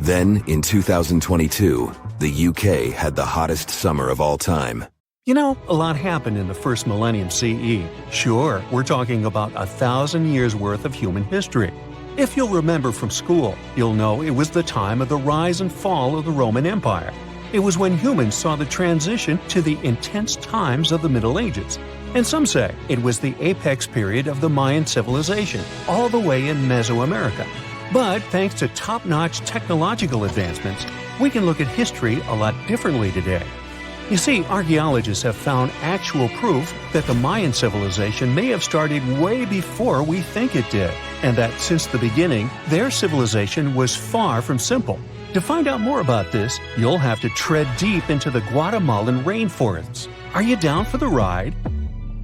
Then, in 2022, the UK had the hottest summer of all time.
You know, a lot happened in the first millennium CE. Sure, we're talking about 1,000 years worth of human history. If you'll remember from school, you'll know it was the time of the rise and fall of the Roman Empire. It was when humans saw the transition to the intense times of the Middle Ages. And some say it was the apex period of the Mayan civilization, all the way in Mesoamerica. But thanks to top-notch technological advancements, we can look at history a lot differently today. You see, archaeologists have found actual proof that the Mayan civilization may have started way before we think it did, and that since the beginning, their civilization was far from simple. To find out more about this, you'll have to tread deep into the Guatemalan rainforests. Are you down for the ride?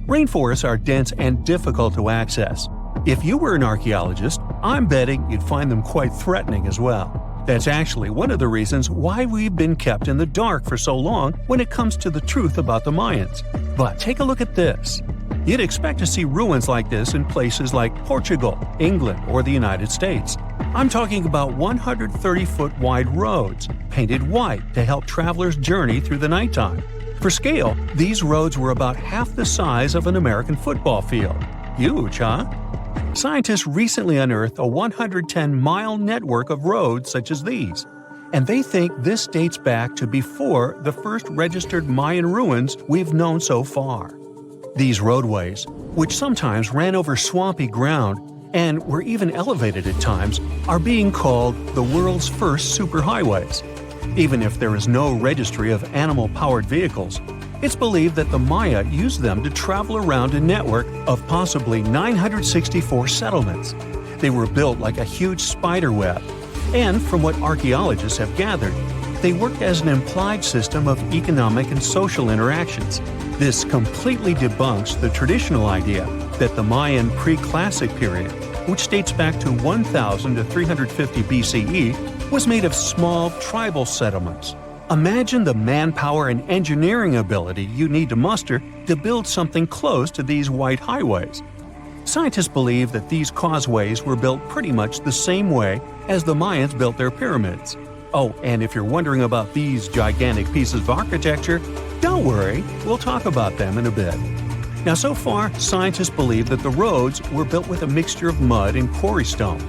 Rainforests are dense and difficult to access. If you were an archaeologist, I'm betting you'd find them quite threatening as well. That's actually one of the reasons why we've been kept in the dark for so long when it comes to the truth about the Mayans. But take a look at this. You'd expect to see ruins like this in places like Portugal, England, or the United States. I'm talking about 130-foot wide roads, painted white to help travelers journey through the nighttime. For scale, these roads were about half the size of an American football field. Huge, huh? Scientists recently unearthed a 110-mile network of roads such as these, and they think this dates back to before the first registered Mayan ruins we've known so far. These roadways, which sometimes ran over swampy ground and were even elevated at times, are being called the world's first superhighways. Even if there is no registry of animal-powered vehicles, it's believed that the Maya used them to travel around a network of possibly 964 settlements. They were built like a huge spider web, and from what archaeologists have gathered, they worked as an implied system of economic and social interactions. This completely debunks the traditional idea that the Mayan pre-classic period, which dates back to 1000 to 350 BCE, was made of small tribal settlements. Imagine the manpower and engineering ability you need to muster to build something close to these white highways. Scientists believe that these causeways were built pretty much the same way as the Mayans built their pyramids. Oh, and if you're wondering about these gigantic pieces of architecture, don't worry, we'll talk about them in a bit. Now, so far, scientists believe that the roads were built with a mixture of mud and quarry stone.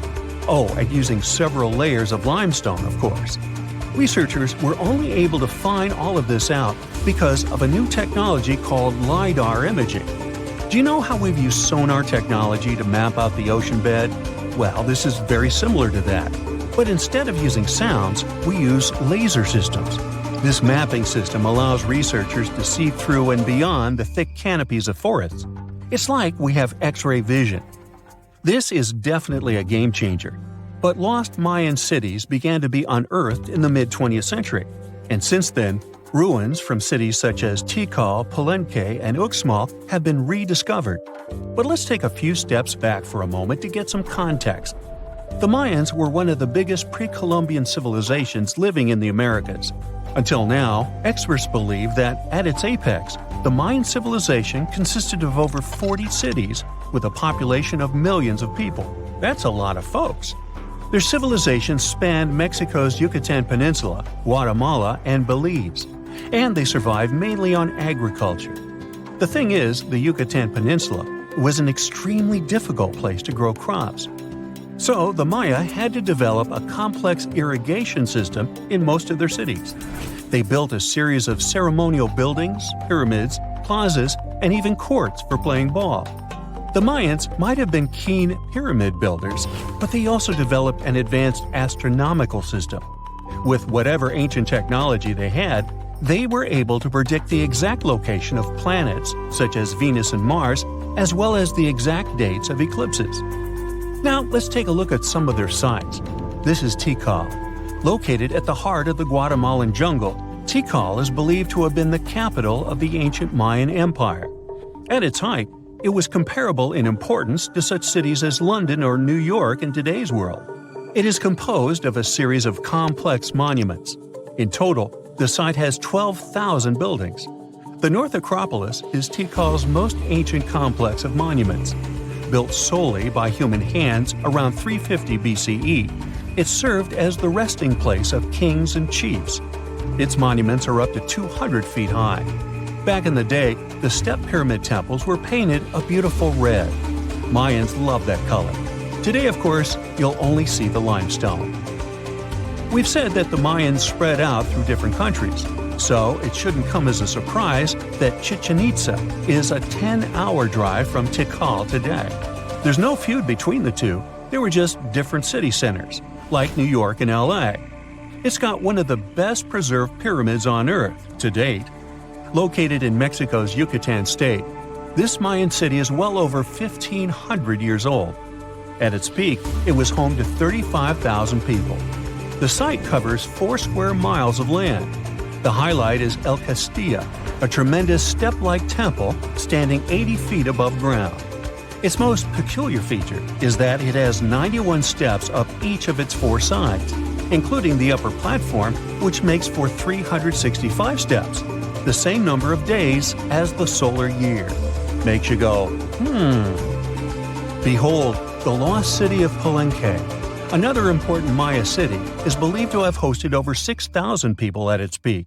Oh, and using several layers of limestone, of course. Researchers were only able to find all of this out because of a new technology called LiDAR imaging. Do you know how we've used sonar technology to map out the ocean bed? Well, this is very similar to that. But instead of using sounds, we use laser systems. This mapping system allows researchers to see through and beyond the thick canopies of forests. It's like we have X-ray vision. This is definitely a game changer. But lost Mayan cities began to be unearthed in the mid-20th century, and since then, ruins from cities such as Tikal, Palenque, and Uxmal have been rediscovered. But let's take a few steps back for a moment to get some context. The Mayans were one of the biggest pre-Columbian civilizations living in the Americas. Until now, experts believe that, at its apex, the Mayan civilization consisted of over 40 cities with a population of millions of people. That's a lot of folks. Their civilization spanned Mexico's Yucatan Peninsula, Guatemala, and Belize, and they survived mainly on agriculture. The thing is, the Yucatan Peninsula was an extremely difficult place to grow crops. So the Maya had to develop a complex irrigation system in most of their cities. They built a series of ceremonial buildings, pyramids, plazas, and even courts for playing ball. The Mayans might have been keen pyramid builders, but they also developed an advanced astronomical system. With whatever ancient technology they had, they were able to predict the exact location of planets, such as Venus and Mars, as well as the exact dates of eclipses. Now, let's take a look at some of their sites. This is Tikal. Located at the heart of the Guatemalan jungle, Tikal is believed to have been the capital of the ancient Mayan Empire. At its height, it was comparable in importance to such cities as London or New York in today's world. It is composed of a series of complex monuments. In total, the site has 12,000 buildings. The North Acropolis is Tikal's most ancient complex of monuments. Built solely by human hands around 350 BCE, it served as the resting place of kings and chiefs. Its monuments are up to 200 feet high. Back in the day, the step pyramid temples were painted a beautiful red. Mayans loved that color. Today, of course, you'll only see the limestone. We've said that the Mayans spread out through different countries, so it shouldn't come as a surprise that Chichen Itza is a 10-hour drive from Tikal today. There's no feud between the two, they were just different city centers, like New York and LA. It's got one of the best preserved pyramids on Earth to date. Located in Mexico's Yucatan state, this Mayan city is well over 1,500 years old. At its peak, it was home to 35,000 people. The site covers 4 square miles of land. The highlight is El Castilla, a tremendous step-like temple standing 80 feet above ground. Its most peculiar feature is that it has 91 steps up each of its 4 sides, including the upper platform, which makes for 365 steps, the same number of days as the solar year. Makes you go, Behold, the lost city of Palenque. Another important Maya city is believed to have hosted over 6,000 people at its peak.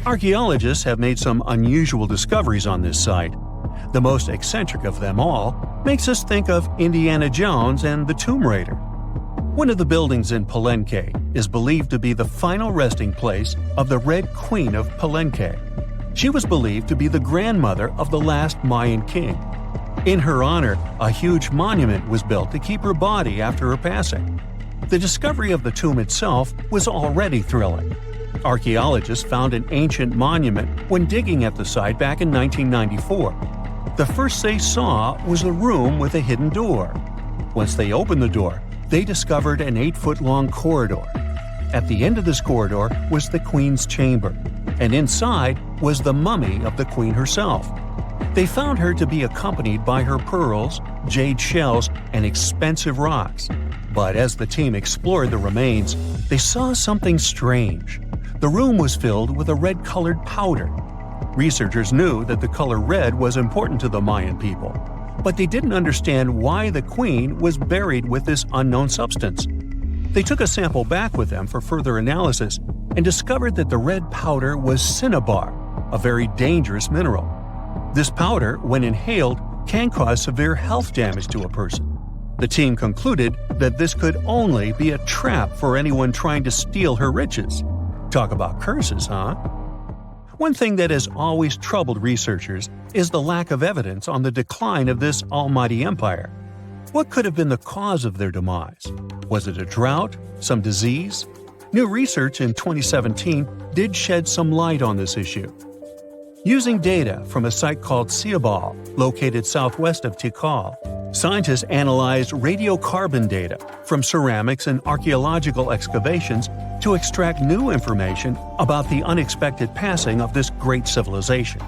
Archaeologists have made some unusual discoveries on this site. The most eccentric of them all makes us think of Indiana Jones and the Tomb Raider. One of the buildings in Palenque is believed to be the final resting place of the Red Queen of Palenque. She was believed to be the grandmother of the last Mayan king. In her honor, a huge monument was built to keep her body after her passing. The discovery of the tomb itself was already thrilling. Archaeologists found an ancient monument when digging at the site back in 1994. The first they saw was a room with a hidden door. Once they opened the door, they discovered an 8-foot-long corridor. At the end of this corridor was the queen's chamber, and inside was the mummy of the queen herself. They found her to be accompanied by her pearls, jade shells, and expensive rocks. But as the team explored the remains, they saw something strange. The room was filled with a red-colored powder. Researchers knew that the color red was important to the Mayan people, but they didn't understand why the queen was buried with this unknown substance. They took a sample back with them for further analysis and discovered that the red powder was cinnabar, a very dangerous mineral. This powder, when inhaled, can cause severe health damage to a person. The team concluded that this could only be a trap for anyone trying to steal her riches. Talk about curses, huh? One thing that has always troubled researchers is the lack of evidence on the decline of this almighty empire. What could have been the cause of their demise? Was it a drought? Some disease? New research in 2017 did shed some light on this issue. Using data from a site called Ciabal, located southwest of Tikal, scientists analyzed radiocarbon data from ceramics and archaeological excavations to extract new information about the unexpected passing of this great civilization.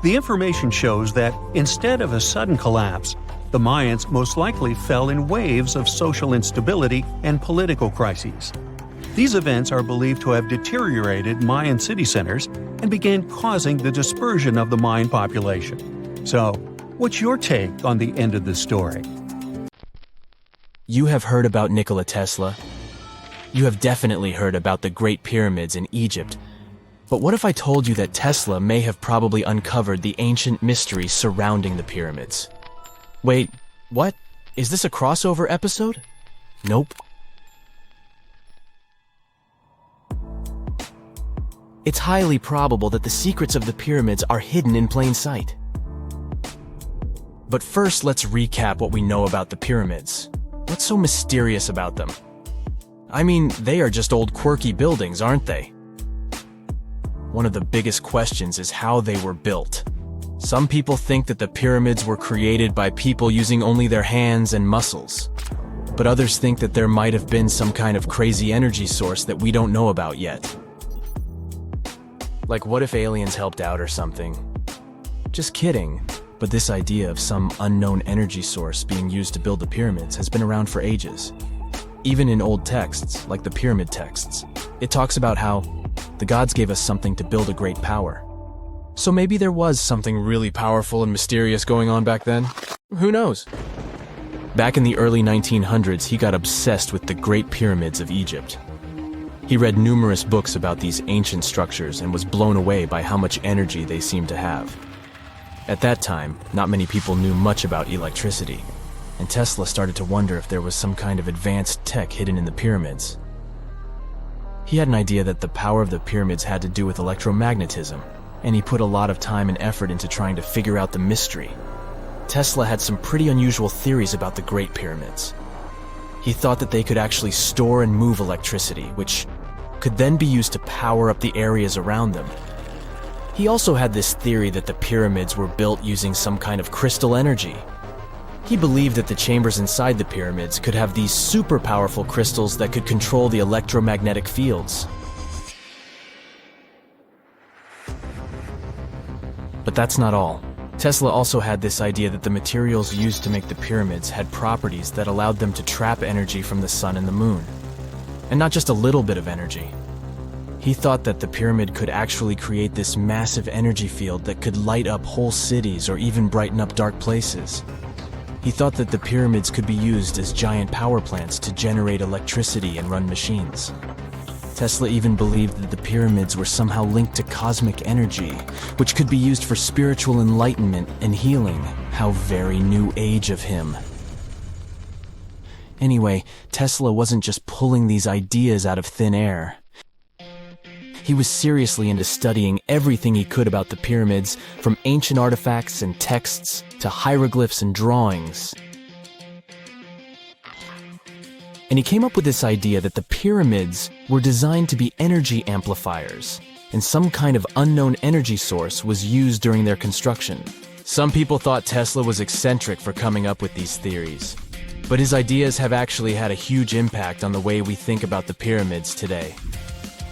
The information shows that instead of a sudden collapse, the Mayans most likely fell in waves of social instability and political crises. These events are believed to have deteriorated Mayan city centers and began causing the dispersion of the Mayan population. So, what's your take on the end of this story?
You have heard about Nikola Tesla. You have definitely heard about the Great Pyramids in Egypt. But what if I told you that Tesla may have probably uncovered the ancient mysteries surrounding the pyramids? Wait, what? Is this a crossover episode? Nope. It's highly probable that the secrets of the pyramids are hidden in plain sight. But first, let's recap what we know about the pyramids. What's so mysterious about them? I mean, they are just old quirky buildings, aren't they? One of the biggest questions is how they were built. Some people think that the pyramids were created by people using only their hands and muscles. But others think that there might have been some kind of crazy energy source that we don't know about yet. Like, what if aliens helped out or something? Just kidding, but this idea of some unknown energy source being used to build the pyramids has been around for ages. Even in old texts, like the pyramid texts, it talks about how the gods gave us something to build a great power. So maybe there was something really powerful and mysterious going on back then? Who knows? Back in the early 1900s, he got obsessed with the Great Pyramids of Egypt. He read numerous books about these ancient structures and was blown away by how much energy they seemed to have. At that time, not many people knew much about electricity, and Tesla started to wonder if there was some kind of advanced tech hidden in the pyramids. He had an idea that the power of the pyramids had to do with electromagnetism, and he put a lot of time and effort into trying to figure out the mystery. Tesla had some pretty unusual theories about the Great Pyramids. He thought that they could actually store and move electricity, which could then be used to power up the areas around them. He also had this theory that the pyramids were built using some kind of crystal energy. He believed that the chambers inside the pyramids could have these super powerful crystals that could control the electromagnetic fields. But that's not all. Tesla also had this idea that the materials used to make the pyramids had properties that allowed them to trap energy from the sun and the moon. And not just a little bit of energy. He thought that the pyramid could actually create this massive energy field that could light up whole cities or even brighten up dark places. He thought that the pyramids could be used as giant power plants to generate electricity and run machines. Tesla even believed that the pyramids were somehow linked to cosmic energy, which could be used for spiritual enlightenment and healing. How very new age of him. Anyway, Tesla wasn't just pulling these ideas out of thin air. He was seriously into studying everything he could about the pyramids, from ancient artifacts and texts to hieroglyphs and drawings. And he came up with this idea that the pyramids were designed to be energy amplifiers, and some kind of unknown energy source was used during their construction. Some people thought Tesla was eccentric for coming up with these theories, but his ideas have actually had a huge impact on the way we think about the pyramids today.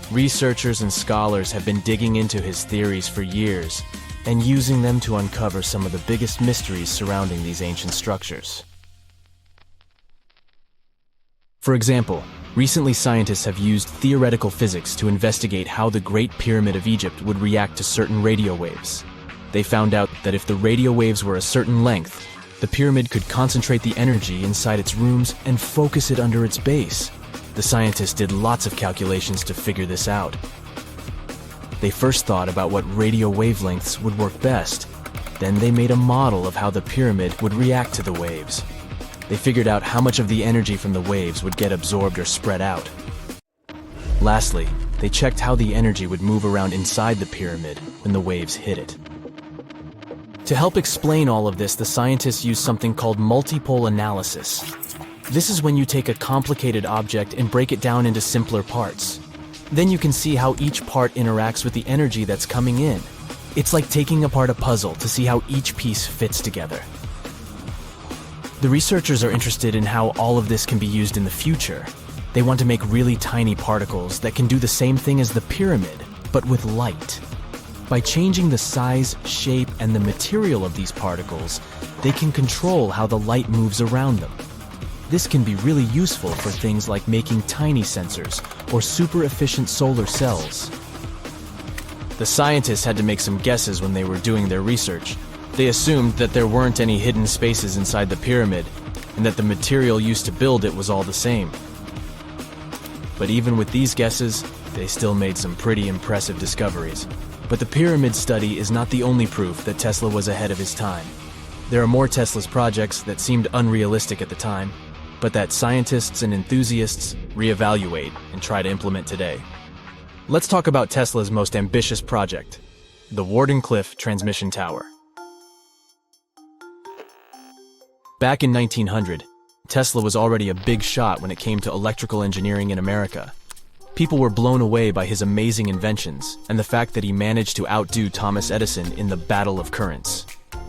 Researchers and scholars have been digging into his theories for years and using them to uncover some of the biggest mysteries surrounding these ancient structures. For example, recently scientists have used theoretical physics to investigate how the Great Pyramid of Egypt would react to certain radio waves. They found out that if the radio waves were a certain length, the pyramid could concentrate the energy inside its rooms and focus it under its base. The scientists did lots of calculations to figure this out. They first thought about what radio wavelengths would work best. Then they made a model of how the pyramid would react to the waves. They figured out how much of the energy from the waves would get absorbed or spread out. Lastly, they checked how the energy would move around inside the pyramid when the waves hit it. To help explain all of this, the scientists used something called multipole analysis. This is when you take a complicated object and break it down into simpler parts. Then you can see how each part interacts with the energy that's coming in. It's like taking apart a puzzle to see how each piece fits together. The researchers are interested in how all of this can be used in the future. They want to make really tiny particles that can do the same thing as the pyramid, but with light. By changing the size, shape, and the material of these particles, they can control how the light moves around them. This can be really useful for things like making tiny sensors or super efficient solar cells. The scientists had to make some guesses when they were doing their research. They assumed that there weren't any hidden spaces inside the pyramid, and that the material used to build it was all the same. But even with these guesses, they still made some pretty impressive discoveries. But the pyramid study is not the only proof that Tesla was ahead of his time. There are more Tesla's projects that seemed unrealistic at the time, but that scientists and enthusiasts reevaluate and try to implement today. Let's talk about Tesla's most ambitious project, the Wardenclyffe Transmission Tower. Back in 1900, Tesla was already a big shot when it came to electrical engineering in America. People were blown away by his amazing inventions and the fact that he managed to outdo Thomas Edison in the battle of currents.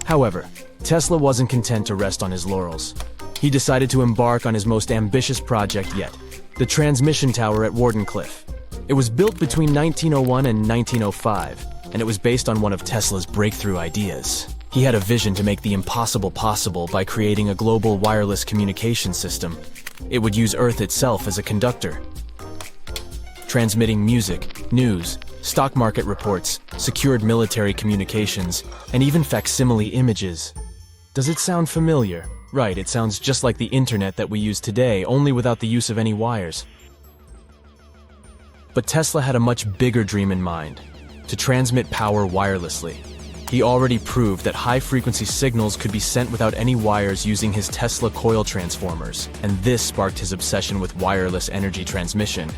However, Tesla wasn't content to rest on his laurels. He decided to embark on his most ambitious project yet, the transmission tower at Wardenclyffe. It was built between 1901 and 1905, and it was based on one of Tesla's breakthrough ideas. He had a vision to make the impossible possible by creating a global wireless communication system. It would use Earth itself as a conductor, transmitting music, news, stock market reports, secured military communications, and even facsimile images. Does it sound familiar? Right, it sounds just like the internet that we use today, only without the use of any wires. But Tesla had a much bigger dream in mind: to transmit power wirelessly. He already proved that high-frequency signals could be sent without any wires using his Tesla coil transformers, and this sparked his obsession with wireless energy transmission.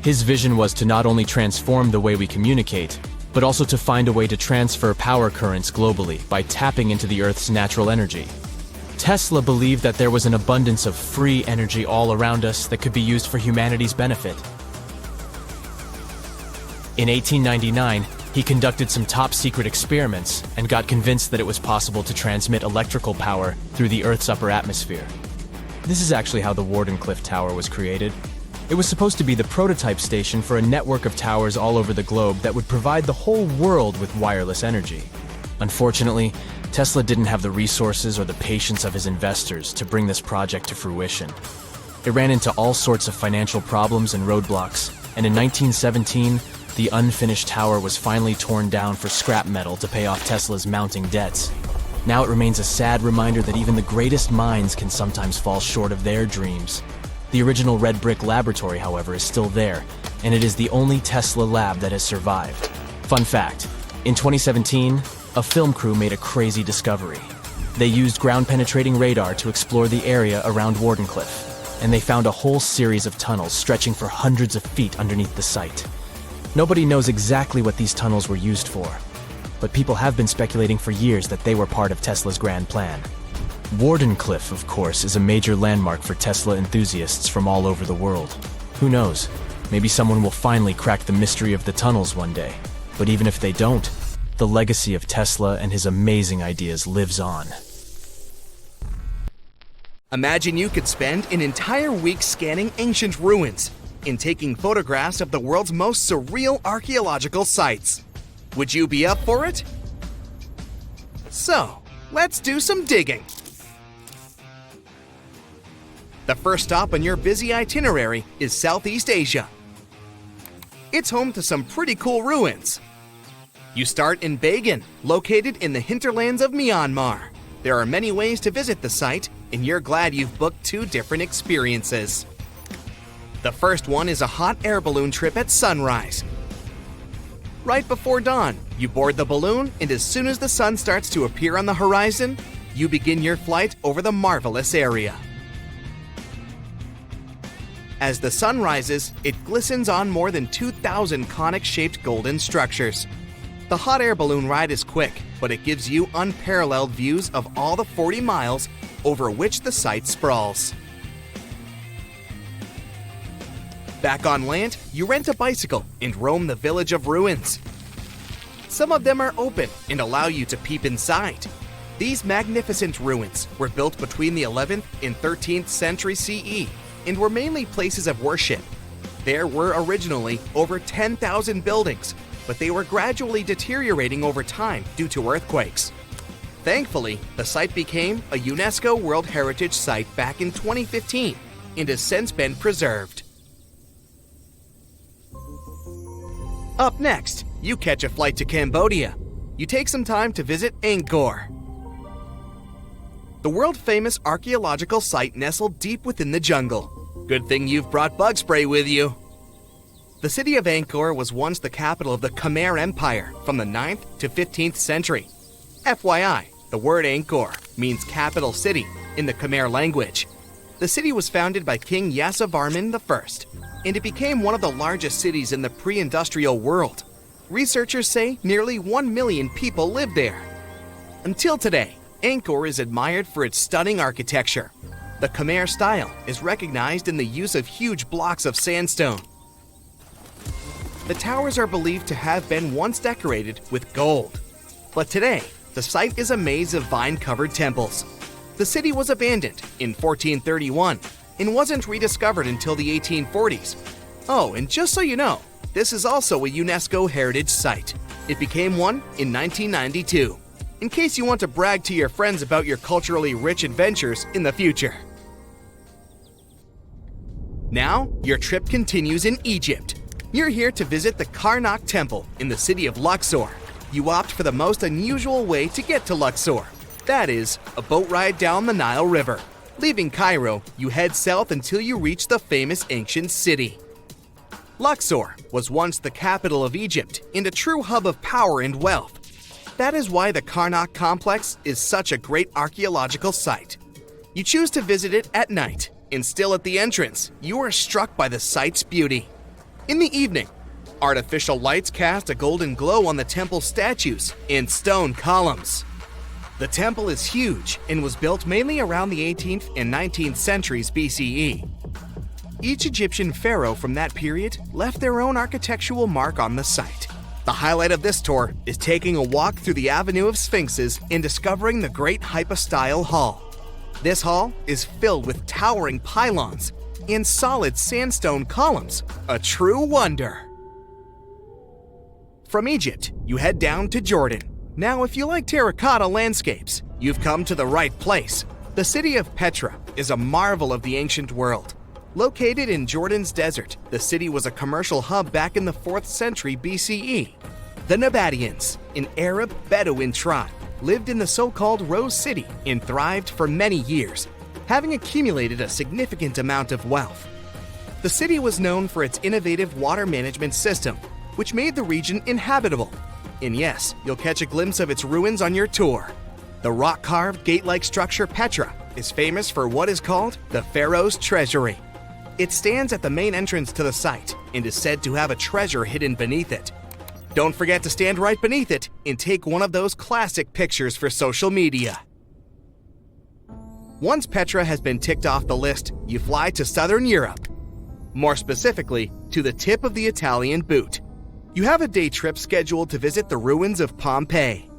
His vision was to not only transform the way we communicate, but also to find a way to transfer power currents globally by tapping into the Earth's natural energy. Tesla believed that there was an abundance of free energy all around us that could be used for humanity's benefit. In 1899, he conducted some top-secret experiments and got convinced that it was possible to transmit electrical power through the Earth's upper atmosphere. This is actually how the Wardenclyffe Tower was created. It was supposed to be the prototype station for a network of towers all over the globe that would provide the whole world with wireless energy. Unfortunately, Tesla didn't have the resources or the patience of his investors to bring this project to fruition. It ran into all sorts of financial problems and roadblocks, and in 1917, the unfinished tower was finally torn down for scrap metal to pay off Tesla's mounting debts. Now it remains a sad reminder that even the greatest minds can sometimes fall short of their dreams. The original red brick laboratory, however, is still there, and it is the only Tesla lab that has survived. Fun fact, in 2017, a film crew made a crazy discovery. They used ground-penetrating radar to explore the area around Wardenclyffe, and they found a whole series of tunnels stretching for hundreds of feet underneath the site. Nobody knows exactly what these tunnels were used for, but people have been speculating for years that they were part of Tesla's grand plan. Wardenclyffe, of course, is a major landmark for Tesla enthusiasts from all over the world. Who knows? Maybe someone will finally crack the mystery of the tunnels one day. But even if they don't, the legacy of Tesla and his amazing ideas lives on.
Imagine you could spend an entire week scanning ancient ruins and taking photographs of the world's most surreal archaeological sites. Would you be up for it? So, let's do some digging. The first stop on your busy itinerary is Southeast Asia. It's home to some pretty cool ruins. You start in Bagan, located in the hinterlands of Myanmar. There are many ways to visit the site, and you're glad you've booked 2 different experiences. The first one is a hot air balloon trip at sunrise. Right before dawn, you board the balloon, and as soon as the sun starts to appear on the horizon, you begin your flight over the marvelous area. As the sun rises, it glistens on more than 2,000 conic-shaped golden structures. The hot air balloon ride is quick, but it gives you unparalleled views of all the 40 miles over which the site sprawls. Back on land, you rent a bicycle and roam the village of ruins. Some of them are open and allow you to peep inside. These magnificent ruins were built between the 11th and 13th century CE and were mainly places of worship. There were originally over 10,000 buildings, but they were gradually deteriorating over time due to earthquakes. Thankfully, the site became a UNESCO World Heritage Site back in 2015 and has since been preserved. Up next, you catch a flight to Cambodia. You take some time to visit Angkor, the world-famous archaeological site nestled deep within the jungle. Good thing you've brought bug spray with you. The city of Angkor was once the capital of the Khmer Empire from the 9th to 15th century. FYI, the word Angkor means capital city in the Khmer language. The city was founded by King Yasovarman I, and it became one of the largest cities in the pre-industrial world. Researchers say nearly 1 million people live there. Until today, Angkor is admired for its stunning architecture. The Khmer style is recognized in the use of huge blocks of sandstone. The towers are believed to have been once decorated with gold. But today, the site is a maze of vine-covered temples. The city was abandoned in 1431 and wasn't rediscovered until the 1840s. Oh, and just so you know, this is also a UNESCO Heritage Site. It became one in 1992, in case you want to brag to your friends about your culturally rich adventures in the future. Now, your trip continues in Egypt. You're here to visit the Karnak Temple in the city of Luxor. You opt for the most unusual way to get to Luxor. That is, a boat ride down the Nile River. Leaving Cairo, you head south until you reach the famous ancient city. Luxor was once the capital of Egypt and a true hub of power and wealth. That is why the Karnak complex is such a great archaeological site. You choose to visit it at night, and still at the entrance, you are struck by the site's beauty. In the evening, artificial lights cast a golden glow on the temple statues and stone columns. The temple is huge and was built mainly around the 18th and 19th centuries BCE. Each Egyptian pharaoh from that period left their own architectural mark on the site. The highlight of this tour is taking a walk through the Avenue of Sphinxes and discovering the Great Hypostyle Hall. This hall is filled with towering pylons and solid sandstone columns, a true wonder. From Egypt, you head down to Jordan. Now, if you like terracotta landscapes, you've come to the right place. The city of Petra is a marvel of the ancient world. Located in Jordan's desert, the city was a commercial hub back in the 4th century BCE. The Nabateans, an Arab Bedouin tribe, lived in the so-called Rose City and thrived for many years, having accumulated a significant amount of wealth. The city was known for its innovative water management system, which made the region inhabitable. And yes, you'll catch a glimpse of its ruins on your tour. The rock-carved gate-like structure Petra is famous for what is called the Pharaoh's Treasury. It stands at the main entrance to the site and is said to have a treasure hidden beneath it. Don't forget to stand right beneath it and take one of those classic pictures for social media. Once Petra has been ticked off the list, you fly to southern Europe. More specifically, to the tip of the Italian boot. You have a day trip scheduled to visit the ruins of Pompeii.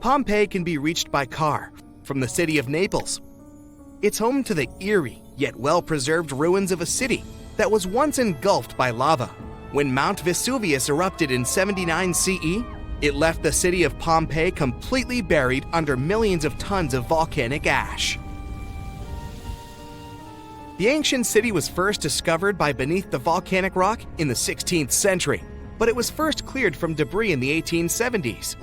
Pompeii can be reached by car from the city of Naples. It's home to the eerie yet well-preserved ruins of a city that was once engulfed by lava. When Mount Vesuvius erupted in 79 CE, it left the city of Pompeii completely buried under millions of tons of volcanic ash. The ancient city was first discovered by beneath the volcanic rock in the 16th century, but it was first cleared from debris in the 1870s.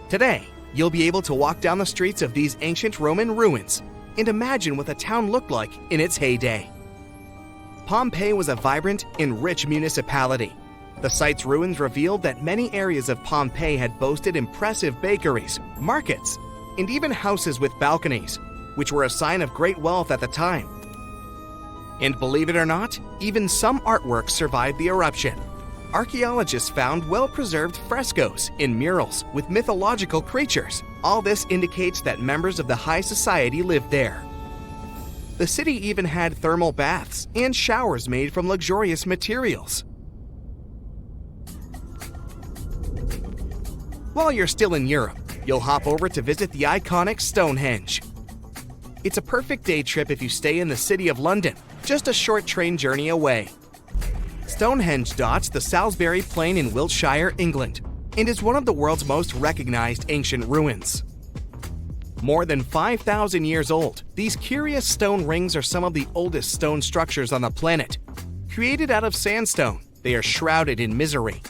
Today, you'll be able to walk down the streets of these ancient Roman ruins and imagine what the town looked like in its heyday. Pompeii was a vibrant and rich municipality. The site's ruins revealed that many areas of Pompeii had boasted impressive bakeries, markets, and even houses with balconies, which were a sign of great wealth at the time. And believe it or not, even some artworks survived the eruption. Archaeologists found well-preserved frescoes and murals with mythological creatures. All this indicates that members of the high society lived there. The city even had thermal baths and showers made from luxurious materials. While you're still in Europe, you'll hop over to visit the iconic Stonehenge. It's a perfect day trip if you stay in the city of London, just a short train journey away. Stonehenge dots the Salisbury Plain in Wiltshire, England, and is one of the world's most recognized ancient ruins. More than 5,000 years old, these curious stone rings are some of the oldest stone structures on the planet. Created out of sandstone, they are shrouded in misery.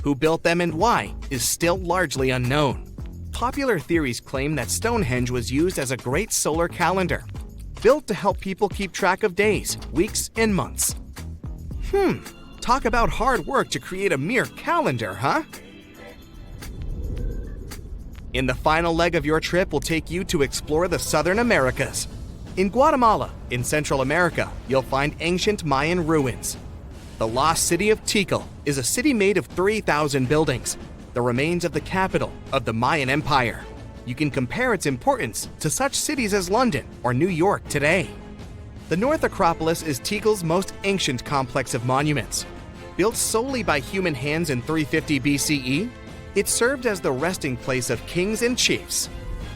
Who built them and why is still largely unknown. Popular theories claim that Stonehenge was used as a great solar calendar, built to help people keep track of days, weeks, and months. Talk about hard work to create a mere calendar, huh? In the final leg of your trip will take you to explore the Southern Americas. In Guatemala, in Central America, you'll find ancient Mayan ruins. The lost city of Tikal is a city made of 3,000 buildings, the remains of the capital of the Mayan Empire. You can compare its importance to such cities as London or New York today. The North Acropolis is Tikal's most ancient complex of monuments. Built solely by human hands in 350 BCE, it served as the resting place of kings and chiefs.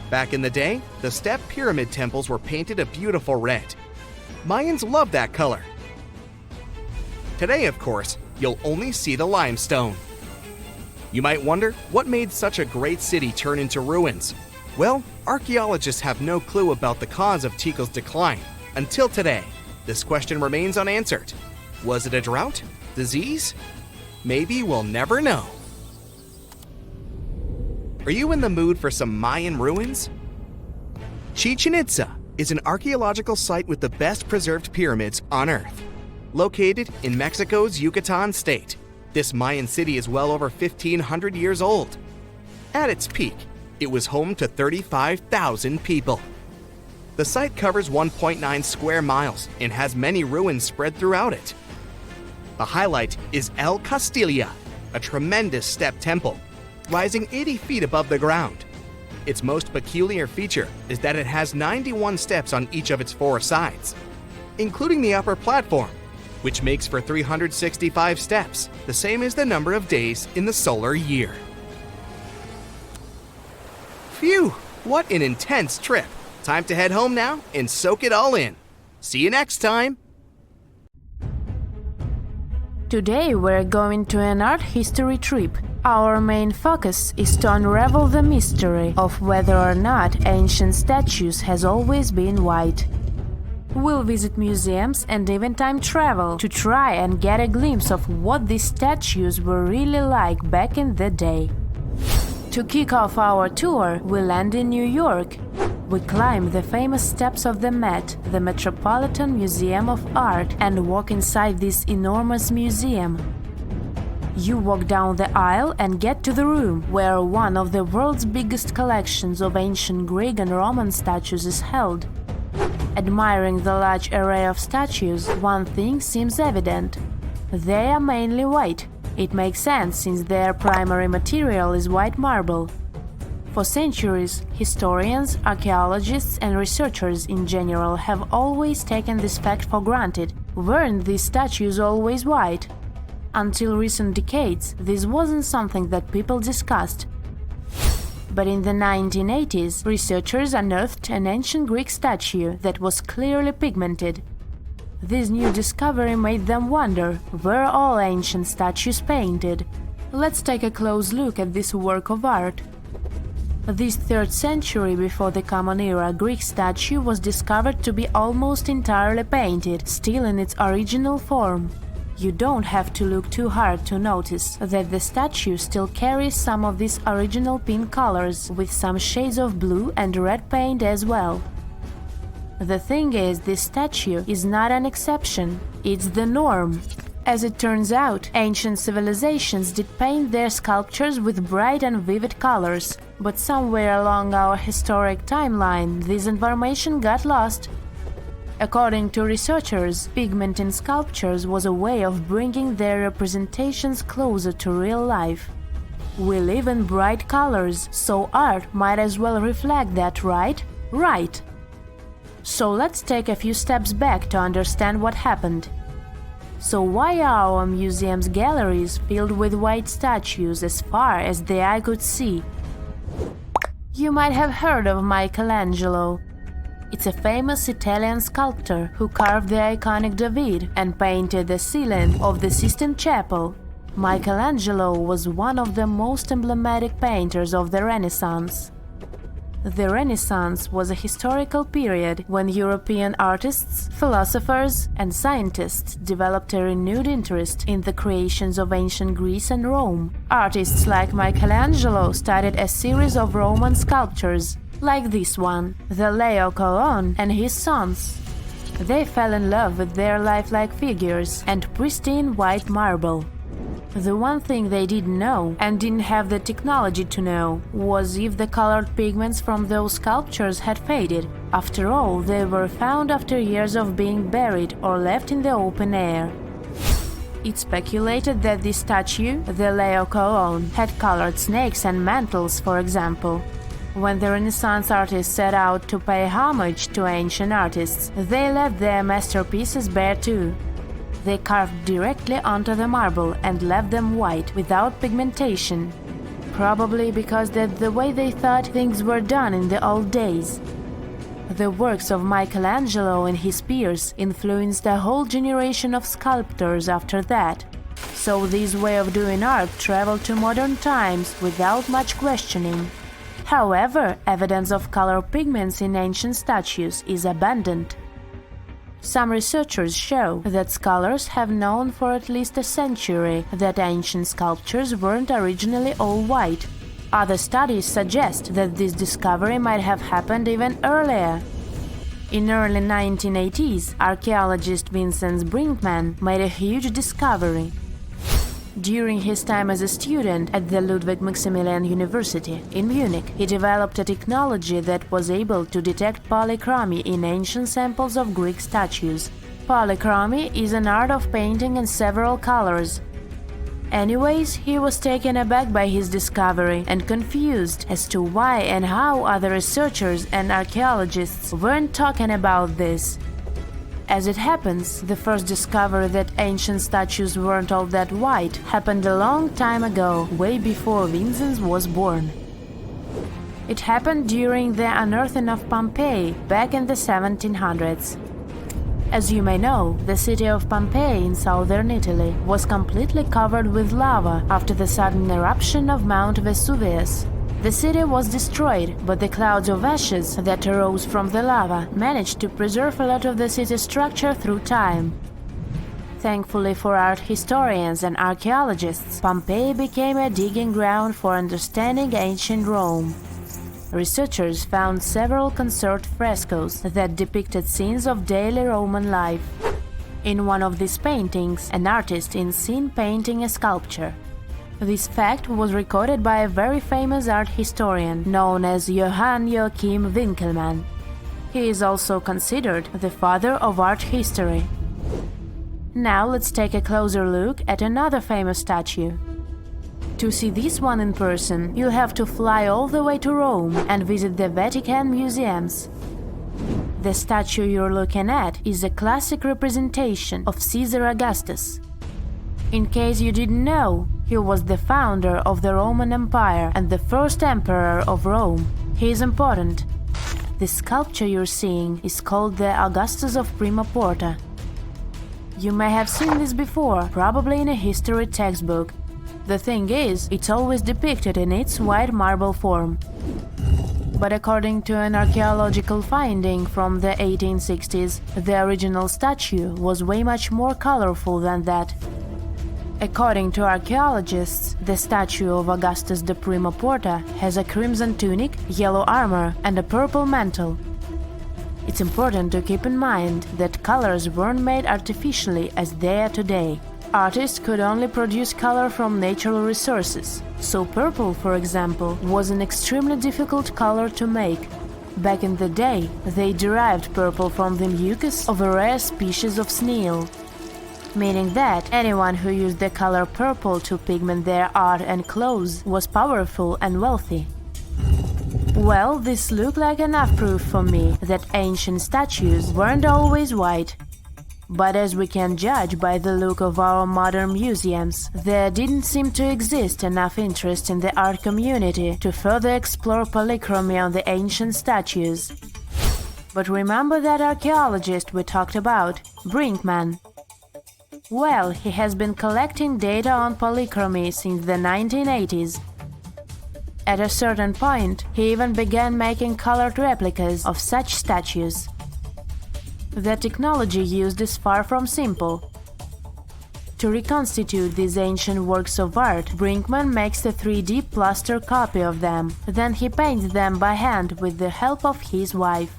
Back in the day, the step pyramid temples were painted a beautiful red. Mayans loved that color. Today, of course, you'll only see the limestone. You might wonder what made such a great city turn into ruins. Well, archaeologists have no clue about the cause of Tikal's decline. Until today, this question remains unanswered. Was it a drought? Disease? Maybe we'll never know. Are you in the mood for some Mayan ruins? Chichen Itza is an archaeological site with the best preserved pyramids on Earth. Located in Mexico's Yucatan state, this Mayan city is well over 1,500 years old. At its peak, it was home to 35,000 people. The site covers 1.9 square miles and has many ruins spread throughout it. The highlight is El Castilla, a tremendous step temple, rising 80 feet above the ground. Its most peculiar feature is that it has 91 steps on each of its 4 sides, including the upper platform, which makes for 365 steps, the same as the number of days in the solar year. Phew, what an intense trip. Time to head home now and soak it all in. See you next time.
Today we're going to an art history trip. Our main focus is to unravel the mystery of whether or not ancient statues has always been white. We'll visit museums and even time travel to try and get a glimpse of what these statues were really like back in the day. To kick off our tour, we land in New York. We climb the famous steps of the Met, the Metropolitan Museum of Art, and walk inside this enormous museum. You walk down the aisle and get to the room where one of the world's biggest collections of ancient Greek and Roman statues is held. Admiring the large array of statues, one thing seems evident. They are mainly white. It makes sense since their primary material is white marble. For centuries, historians, archaeologists and researchers in general have always taken this fact for granted. Weren't these statues always white? Until recent decades, this wasn't something that people discussed. But in the 1980s, researchers unearthed an ancient Greek statue that was clearly pigmented. This new discovery made them wonder, were all ancient statues painted? Let's take a close look at this work of art. This 3rd century before the Common Era Greek statue was discovered to be almost entirely painted, still in its original form. You don't have to look too hard to notice that the statue still carries some of these original pink colors, with some shades of blue and red paint as well. The thing is, this statue is not an exception, it's the norm. As it turns out, ancient civilizations did paint their sculptures with bright and vivid colors, but somewhere along our historic timeline, this information got lost. According to researchers, pigment in sculptures was a way of bringing their representations closer to real life. We live in bright colors, so art might as well reflect that, right? Right! So let's take a few steps back to understand what happened. So why are our museum's galleries filled with white statues as far as the eye could see? You might have heard of Michelangelo. It's a famous Italian sculptor who carved the iconic David and painted the ceiling of the Sistine Chapel. Michelangelo was one of the most emblematic painters of the Renaissance. The Renaissance was a historical period when European artists, philosophers, and scientists developed a renewed interest in the creations of ancient Greece and Rome. Artists like Michelangelo started a series of Roman sculptures, like this one, the Leo Colon and his sons. They fell in love with their lifelike figures and pristine white marble. The one thing they didn't know, and didn't have the technology to know, was if the colored pigments from those sculptures had faded. After all, they were found after years of being buried or left in the open air. It's speculated that this statue, the Leo Colon, had colored snakes and mantles, for example. When the Renaissance artists set out to pay homage to ancient artists, they left their masterpieces bare too. They carved directly onto the marble and left them white, without pigmentation. Probably because that's the way they thought things were done in the old days. The works of Michelangelo and his peers influenced a whole generation of sculptors after that. So this way of doing art traveled to modern times without much questioning. However, evidence of color pigments in ancient statues is abundant. Some researchers show that scholars have known for at least a century that ancient sculptures weren't originally all white. Other studies suggest that this discovery might have happened even earlier. In early 1980s, archaeologist Vincent Brinkmann made a huge discovery. During his time as a student at the Ludwig Maximilian University in Munich, he developed a technology that was able to detect polychromy in ancient samples of Greek statues. Polychromy is an art of painting in several colors. Anyways, he was taken aback by his discovery and confused as to why and how other researchers and archaeologists weren't talking about this. As it happens, the first discovery that ancient statues weren't all that white happened a long time ago, way before Vincent was born. It happened during the unearthing of Pompeii back in the 1700s. As you may know, the city of Pompeii in southern Italy was completely covered with lava after the sudden eruption of Mount Vesuvius. The city was destroyed, but the clouds of ashes that arose from the lava managed to preserve a lot of the city's structure through time. Thankfully for art historians and archaeologists, Pompeii became a digging ground for understanding ancient Rome. Researchers found several conserved frescoes that depicted scenes of daily Roman life. In one of these paintings, an artist is seen painting a sculpture. This fact was recorded by a very famous art historian known as Johann Joachim Winckelmann. He is also considered the father of art history. Now let's take a closer look at another famous statue. To see this one in person, you'll have to fly all the way to Rome and visit the Vatican museums. The statue you're looking at is a classic representation of Caesar Augustus. In case you didn't know, he was the founder of the Roman Empire and the first emperor of Rome. He is important. The sculpture you're seeing is called the Augustus of Prima Porta. You may have seen this before, probably in a history textbook. The thing is, it's always depicted in its white marble form. But according to an archaeological finding from the 1860s, the original statue was way much more colorful than that. According to archaeologists, the statue of Augustus de Prima Porta has a crimson tunic, yellow armor, and a purple mantle. It's important to keep in mind that colors weren't made artificially as they are today. Artists could only produce color from natural resources, so purple, for example, was an extremely difficult color to make. Back in the day, they derived purple from the mucus of a rare species of snail, meaning that anyone who used the color purple to pigment their art and clothes was powerful and wealthy. Well, this looked like enough proof for me that ancient statues weren't always white. But as we can judge by the look of our modern museums, there didn't seem to exist enough interest in the art community to further explore polychromy on the ancient statues. But remember that archaeologist we talked about, Brinkmann? Well, he has been collecting data on polychromy since the 1980s. At a certain point, he even began making colored replicas of such statues. The technology used is far from simple. To reconstitute these ancient works of art, Brinkmann makes a 3D plaster copy of them. Then he paints them by hand with the help of his wife.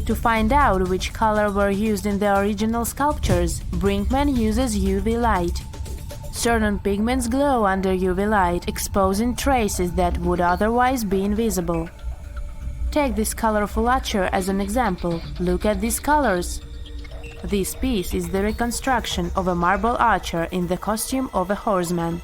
To find out which color were used in the original sculptures, Brinkmann uses UV light. Certain pigments glow under UV light, exposing traces that would otherwise be invisible. Take this colorful archer as an example. Look at these colors. This piece is the reconstruction of a marble archer in the costume of a horseman.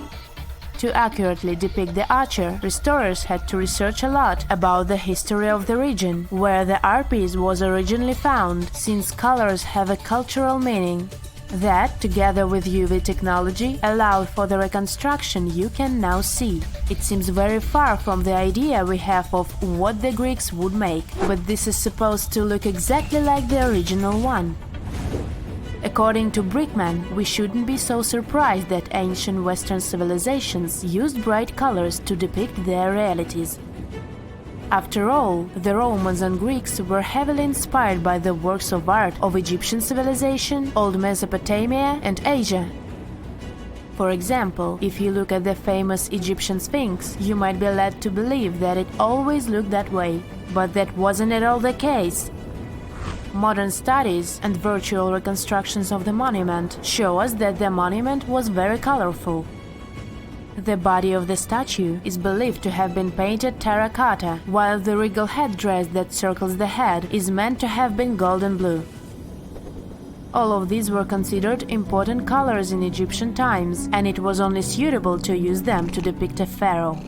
To accurately depict the archer, restorers had to research a lot about the history of the region where the art piece was originally found, since colors have a cultural meaning. That, together with UV technology, allowed for the reconstruction you can now see. It seems very far from the idea we have of what the Greeks would make, but this is supposed to look exactly like the original one. According to Brinkmann, we shouldn't be so surprised that ancient Western civilizations used bright colors to depict their realities. After all, the Romans and Greeks were heavily inspired by the works of art of Egyptian civilization, Old Mesopotamia, and Asia. For example, if you look at the famous Egyptian Sphinx, you might be led to believe that it always looked that way. But that wasn't at all the case. Modern studies and virtual reconstructions of the monument show us that the monument was very colorful. The body of the statue is believed to have been painted terracotta, while the regal headdress that circles the head is meant to have been golden blue. All of these were considered important colors in Egyptian times, and it was only suitable to use them to depict a pharaoh.